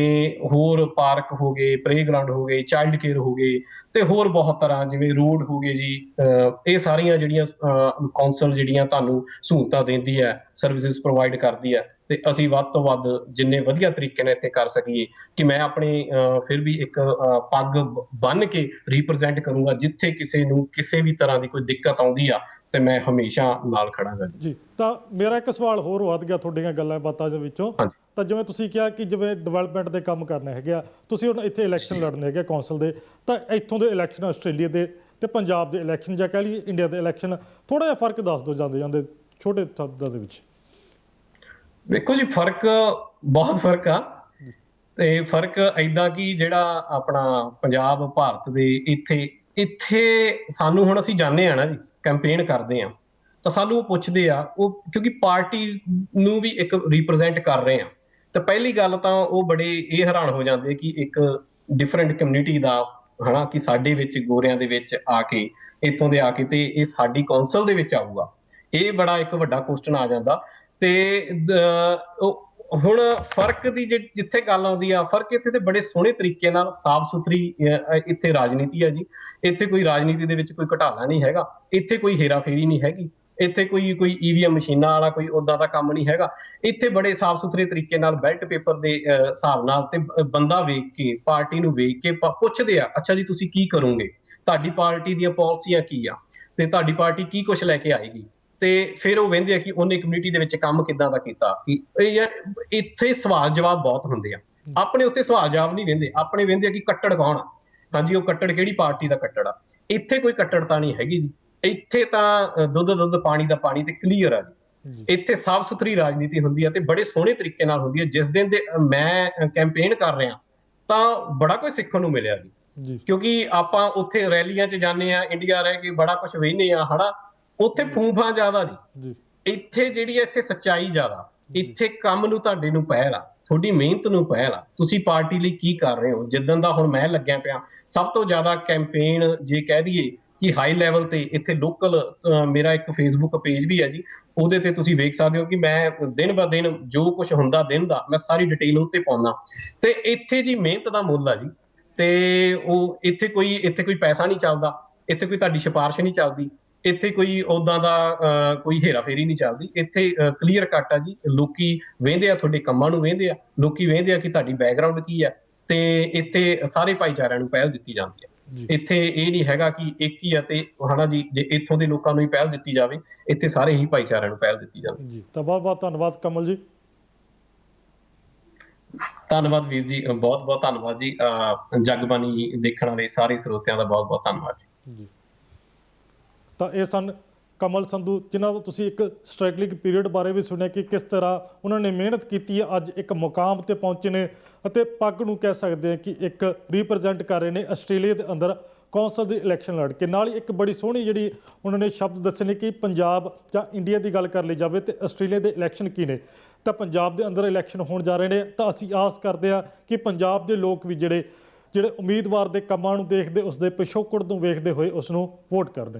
ਹੋਰ ਪਾਰਕ ਹੋ ਗਏ, ਪਲੇਗਰਾਊਂਡ ਹੋ ਗਏ, ਚਾਈਲਡ ਕੇਅਰ ਹੋ ਗਏ, ਤੇ ਹੋਰ ਬਹੁਤ ਤਰ੍ਹਾਂ ਜਿਵੇਂ ਰੋਡ ਹੋ ਗਏ ਜੀ, ਇਹ ਸਾਰੀਆਂ ਜਿਹੜੀਆਂ ਕੌਂਸਲ ਜਿਹੜੀਆਂ ਤੁਹਾਨੂੰ ਸਹੂਲਤਾਂ ਦਿੰਦੀ ਹੈ, ਸਰਵਿਸਿਜ਼ ਪ੍ਰੋਵਾਈਡ ਕਰਦੀ ਹੈ, ਤੇ ਅਸੀਂ ਵੱਧ ਤੋਂ ਵੱਧ ਜਿੰਨੇ ਵਧੀਆ ਤਰੀਕੇ ਨਾਲ ਇੱਥੇ ਕਰ ਸਕੀਏ ਕਿ ਮੈਂ ਆਪਣੇ ਫਿਰ ਵੀ ਇੱਕ ਪੱਗ ਬੰਨ੍ਹ ਕੇ ਰਿਪਰੈਜ਼ੈਂਟ ਕਰੂੰਗਾ। ਜਿੱਥੇ ਕਿਸੇ ਨੂੰ ਕਿਸੇ ਵੀ ਤਰ੍ਹਾਂ ਦੀ ਕੋਈ ਦਿੱਕਤ ਆਉਂਦੀ ਆ ਤੇ ਮੈਂ ਹਮੇਸ਼ਾ ਨਾਲ ਖੜਾਂਗਾ ਜੀ। ਜੀ ਤਾਂ ਮੇਰਾ ਇੱਕ ਸਵਾਲ ਹੋਰ ਵੱਧ ਗਿਆ ਤੁਹਾਡੀਆਂ ਗੱਲਾਂ ਬਾਤਾਂ ਦੇ ਵਿੱਚੋਂ। ਹਾਂਜੀ। ਤਾਂ ਜਿਵੇਂ ਤੁਸੀਂ ਕਿਹਾ ਕਿ ਜਿਵੇਂ ਡਿਵੈਲਪਮੈਂਟ ਦੇ ਕੰਮ ਕਰਨੇ ਹੈਗੇ ਆ, ਤੁਸੀਂ ਹੁਣ ਇੱਥੇ ਇਲੈਕਸ਼ਨ ਲੜਨੇ ਹੈਗੇ ਕੌਂਸਲ ਦੇ, ਤਾਂ ਇੱਥੋਂ ਦੇ ਇਲੈਕਸ਼ਨ, ਆਸਟ੍ਰੇਲੀਆ ਦੇ ਤੇ ਪੰਜਾਬ ਦੇ ਇਲੈਕਸ਼ਨ, ਜਾਂ ਕਹਿ ਲਈਏ ਇੰਡੀਆ ਦੇ ਇਲੈਕਸ਼ਨ, ਥੋੜ੍ਹਾ ਜਿਹਾ ਫਰਕ ਦੱਸ ਦਿਓ ਜਾਂਦੇ ਜਾਂਦੇ ਛੋਟੇ ਸ਼ਬਦਾਂ ਦੇ ਵਿੱਚ। ਵੇਖੋ ਜੀ, ਬਹੁਤ ਫਰਕ ਆ। ਤੇ ਫਰਕ ਏਦਾਂ ਕਿ ਜਿਹੜਾ ਆਪਣਾ ਪੰਜਾਬ ਭਾਰਤ ਦੇ ਇੱਥੇ ਸਾਨੂੰ, ਹੁਣ ਅਸੀਂ ਜਾਂਦੇ ਆ ਨਾ ਜੀ, ਕੈਂਪੇਨ ਕਰਦੇ ਆ, ਤਾਂ ਸਾਨੂੰ ਉਹ ਪੁੱਛਦੇ ਆ, ਉਹ ਕਿਉਂਕਿ ਪਾਰਟੀ ਨੂੰ ਵੀ ਇੱਕ ਰਿਪਰੈਜ਼ੈਂਟ ਕਰ ਰਹੇ ਆ, ਤਾਂ ਪਹਿਲੀ ਗੱਲ ਤਾਂ ਉਹ ਬੜੇ ਇਹ ਹੈਰਾਨ ਹੋ ਜਾਂਦੇ ਕਿ ਇੱਕ ਡਿਫਰੈਂਟ ਕਮਿਊਨਿਟੀ ਦਾ, ਹਨਾ, ਕਿ ਸਾਡੇ ਵਿੱਚ ਗੋਰਿਆਂ ਦੇ ਵਿੱਚ ਆ ਕੇ, ਇੱਥੋਂ ਦੇ ਆ ਕੇ, ਤੇ ਇਹ ਸਾਡੀ ਕੌਂਸਲ ਦੇ ਵਿੱਚ ਆਊਗਾ। ਇਹ ਬੜਾ ਇੱਕ ਵੱਡਾ ਕੁਐਸਚਨ ਆ ਜਾਂਦਾ। ਤੇ ਹੁਣ ਫਰਕ ਦੀ ਜਿੱਥੇ ਗੱਲ ਆਉਂਦੀ ਆ, ਫਰਕ ਇੱਥੇ ਤੇ ਬੜੇ ਸੋਹਣੇ ਤਰੀਕੇ ਨਾਲ ਸਾਫ਼ ਸੁਥਰੀ ਇੱਥੇ ਰਾਜਨੀਤੀ ਆ ਜੀ। ਇੱਥੇ ਕੋਈ ਰਾਜਨੀਤੀ ਦੇ ਵਿੱਚ ਕੋਈ ਘੁਟਾਲਾ ਨਹੀਂ ਹੈਗਾ, ਇੱਥੇ ਕੋਈ ਹੇਰਾਫੇਰੀ ਨਹੀਂ ਹੈਗੀ, ਇੱਥੇ ਕੋਈ ਈਵੀਐਮ ਮਸ਼ੀਨਾਂ ਵਾਲਾ ਕੋਈ ਉਦਾਂ ਦਾ ਕੰਮ ਨਹੀਂ ਹੈਗਾ। ਇੱਥੇ ਬੜੇ ਸਾਫ਼ ਸੁਥਰੇ ਤਰੀਕੇ ਨਾਲ ਬੈਲਟ ਪੇਪਰ ਦੇ ਹਿਸਾਬ ਨਾਲ, ਤੇ ਬੰਦਾ ਵੇਖ ਕੇ, ਪਾਰਟੀ ਨੂੰ ਵੇਖ ਕੇ ਪੁੱਛਦੇ ਆ, ਅੱਛਾ ਜੀ ਤੁਸੀਂ ਕੀ ਕਰੋਗੇ, ਤੁਹਾਡੀ ਪਾਰਟੀ ਦੀਆਂ ਪਾਲਿਸੀਆਂ ਕੀ ਆ, ਤੇ ਤੁਹਾਡੀ ਪਾਰਟੀ ਕੀ ਕੁਛ ਲੈ ਕੇ ਆਏਗੀ। ਤੇ ਫਿਰ ਉਹ ਵਹਿੰਦੇ ਆ ਕਿ ਉਹਨੇ ਕਮਿਊਨਿਟੀ ਦੇ ਵਿੱਚ ਕੰਮ ਕਿੱਦਾਂ ਦਾ ਕੀਤਾ। ਕਿ ਇੱਥੇ ਸਵਾਲ ਜਵਾਬ ਬਹੁਤ ਹੁੰਦੇ ਆ। ਆਪਣੇ ਉੱਤੇ ਸਵਾਲ ਜਵਾਬ ਨਹੀਂ ਵਹਿੰਦੇ, ਆਪਣੇ ਵਹਿੰਦੇ ਆ ਕਿ ਕੱਟੜ ਕੌਣ ਆ, ਹਾਂਜੀ ਉਹ ਕੱਟੜ ਕਿਹੜੀ ਪਾਰਟੀ ਦਾ ਕੱਟੜ ਆ। ਇੱਥੇ ਕੋਈ ਕੱਟੜਤਾ ਨਹੀਂ ਹੈਗੀ ਜੀ। ਇੱਥੇ ਤਾਂ ਦੁੱਧ ਪਾਣੀ ਦਾ ਪਾਣੀ ਤੇ ਕਲੀਅਰ ਆ ਜੀ। ਇੱਥੇ ਸਾਫ਼ ਸੁਥਰੀ ਰਾਜਨੀਤੀ ਹੁੰਦੀ ਆ ਤੇ ਬੜੇ ਸੋਹਣੇ ਤਰੀਕੇ ਨਾਲ ਹੁੰਦੀ ਆ। ਜਿਸ ਦਿਨ ਦੇ ਮੈਂ ਕੈਂਪੇਨ ਕਰ ਰਿਹਾ ਤਾਂ ਬੜਾ ਕੁਝ ਸਿੱਖਣ ਨੂੰ ਮਿਲਿਆ ਜੀ, ਕਿਉਂਕਿ ਆਪਾਂ ਉੱਥੇ ਰੈਲੀਆਂ 'ਚ ਜਾਂਦੇ ਆ, ਇੰਡੀਆ ਰਹਿ ਕੇ ਬੜਾ ਕੁਝ ਵਹਿੰਦੇ ਆ, ਹਨਾ, ਉੱਥੇ ਫੂਫਾਂ ਜ਼ਿਆਦਾ ਜੀ। ਇੱਥੇ ਜਿਹੜੀ ਆ, ਇੱਥੇ ਸੱਚਾਈ ਜ਼ਿਆਦਾ, ਇੱਥੇ ਕੰਮ ਨੂੰ ਤੁਹਾਡੇ ਨੂੰ ਪਹਿਲ ਆ, ਤੁਹਾਡੀ ਮਿਹਨਤ ਨੂੰ ਪਹਿਲ ਆ, ਤੁਸੀਂ ਪਾਰਟੀ ਲਈ ਕੀ ਕਰ ਰਹੇ ਹੋ। ਜਿੱਦਣ ਦਾ ਹੁਣ ਮੈਂ ਲੱਗਿਆ ਪਿਆ, ਸਭ ਤੋਂ ਜ਼ਿਆਦਾ ਕੈਂਪੇਨ ਜੇ ਕਹਿ ਦਈਏ ਕਿ ਹਾਈ ਲੈਵਲ ਤੇ ਇੱਥੇ ਲੋਕਲ, ਮੇਰਾ ਇੱਕ ਫੇਸਬੁੱਕ ਪੇਜ ਵੀ ਹੈ ਜੀ, ਉਹਦੇ ਤੇ ਤੁਸੀਂ ਵੇਖ ਸਕਦੇ ਹੋ ਕਿ ਮੈਂ ਦਿਨ ਬ ਦਿਨ ਜੋ ਕੁਝ ਹੁੰਦਾ ਦਿਨ ਦਾ, ਮੈਂ ਸਾਰੀ ਡਿਟੇਲ ਉੱਤੇ ਪਾਉਂਦਾ। ਤੇ ਇੱਥੇ ਜੀ ਮਿਹਨਤ ਦਾ ਮੁੱਲ ਆ ਜੀ। ਤੇ ਉਹ ਇੱਥੇ ਕੋਈ ਪੈਸਾ ਨਹੀਂ ਚੱਲਦਾ, ਇੱਥੇ ਕੋਈ ਤੁਹਾਡੀ ਸਿਫਾਰਿਸ਼ ਨਹੀਂ ਚੱਲਦੀ, ਇੱਥੇ ਕੋਈ ਉਦਾਂ ਦਾ ਕੋਈ ਹੇਰਾਫੇਰੀ ਨਹੀਂ ਚੱਲਦੀ। ਇੱਥੇ ਕਲੀਅਰ ਕੱਟ ਆ ਜੀ। ਲੋਕੀ ਵਹਿੰਦੇ ਆ, ਤੁਹਾਡੇ ਕੰਮਾਂ ਨੂੰ ਵਹਿੰਦੇ ਆ, ਲੋਕੀ ਵਹਿੰਦੇ ਆ ਕਿ ਤੁਹਾਡੀ ਬੈਕਗ੍ਰਾਉਂਡ ਕੀ ਹੈ। ਤੇ ਇੱਥੇ ਸਾਰੇ ਭਾਈਚਾਰਿਆਂ ਨੂੰ ਪਹਿਲ ਦਿੱਤੀ ਜਾਂਦੀ ਹੈ। ਇੱਥੇ ਇਹ ਨਹੀਂ ਹੈਗਾ ਕਿ ਇੱਕ ਹੀ ਆ ਤੇ, ਹਨਾ ਜੀ, ਜੇ ਇੱਥੋਂ ਦੇ ਲੋਕਾਂ ਨੂੰ ਹੀ ਪਹਿਲ ਦਿੱਤੀ ਜਾਵੇ, ਇੱਥੇ ਸਾਰੇ ਹੀ ਭਾਈਚਾਰਿਆਂ ਨੂੰ ਪਹਿਲ ਦਿੱਤੀ ਜਾਵੇ ਜੀ। ਤਾਂ ਬਹੁਤ ਬਹੁਤ ਧੰਨਵਾਦ ਕਮਲ ਜੀ। ਧੰਨਵਾਦ ਵੀਰ ਜੀ, ਬਹੁਤ ਬਹੁਤ ਧੰਨਵਾਦ ਜੀ। ਜਗਬਾਣੀ ਦੇਖਣ ਵਾਲੇ ਸਾਰੇ ਸਰੋਤਿਆਂ ਦਾ ਬਹੁਤ ਬਹੁਤ ਧੰਨਵਾਦ ਜੀ। ਤਾਂ ਇਹ ਸਨ ਕਮਲ ਸੰਧੂ, ਜਿਨ੍ਹਾਂ ਤੋਂ ਤੁਸੀਂ ਇੱਕ ਸਟਰਗਲਿੰਗ ਪੀਰੀਅਡ ਬਾਰੇ ਵੀ ਸੁਣਿਆ ਕਿ ਕਿਸ ਤਰ੍ਹਾਂ ਉਹਨਾਂ ਨੇ ਮਿਹਨਤ ਕੀਤੀ ਹੈ, ਅੱਜ ਇੱਕ ਮੁਕਾਮ ਤੇ ਪਹੁੰਚੇ ਨੇ, ਅਤੇ ਪੱਗ ਨੂੰ ਕਹਿ ਸਕਦੇ ਹਾਂ ਕਿ ਇੱਕ ਰਿਪਰੈਜ਼ੈਂਟ ਕਰ ਰਹੇ ਨੇ ਆਸਟ੍ਰੇਲੀਆ ਦੇ ਅੰਦਰ ਕੌਂਸਲ ਦੀ ਇਲੈਕਸ਼ਨ ਲੜ ਕੇ। ਨਾਲ ਹੀ ਇੱਕ ਬੜੀ ਸੋਹਣੀ ਜਿਹੜੀ ਉਹਨਾਂ ਨੇ ਸ਼ਬਦ ਦੱਸੇ ਨੇ ਕਿ ਪੰਜਾਬ ਜਾਂ ਇੰਡੀਆ ਦੀ ਗੱਲ ਕਰ ਲਈ ਜਾਵੇ ਤੇ ਆਸਟ੍ਰੇਲੀਆ ਦੇ ਇਲੈਕਸ਼ਨ ਕੀ ਨੇ, ਤਾਂ ਪੰਜਾਬ ਦੇ ਅੰਦਰ ਇਲੈਕਸ਼ਨ ਹੋਣ ਜਾ ਰਹੇ ਨੇ। ਤਾਂ ਅਸੀਂ ਆਸ ਕਰਦੇ ਹਾਂ ਕਿ ਪੰਜਾਬ ਦੇ ਲੋਕ ਵੀ ਜਿਹੜੇ ਉਮੀਦਵਾਰ ਦੇ ਕੰਮਾਂ ਨੂੰ ਦੇਖਦੇ, ਉਸ ਦੇ ਪਿਛੋਕੜ ਨੂੰ ਵੇਖਦੇ ਹੋਏ ਉਸ ਨੂੰ ਵੋਟ ਕਰਨਗੇ।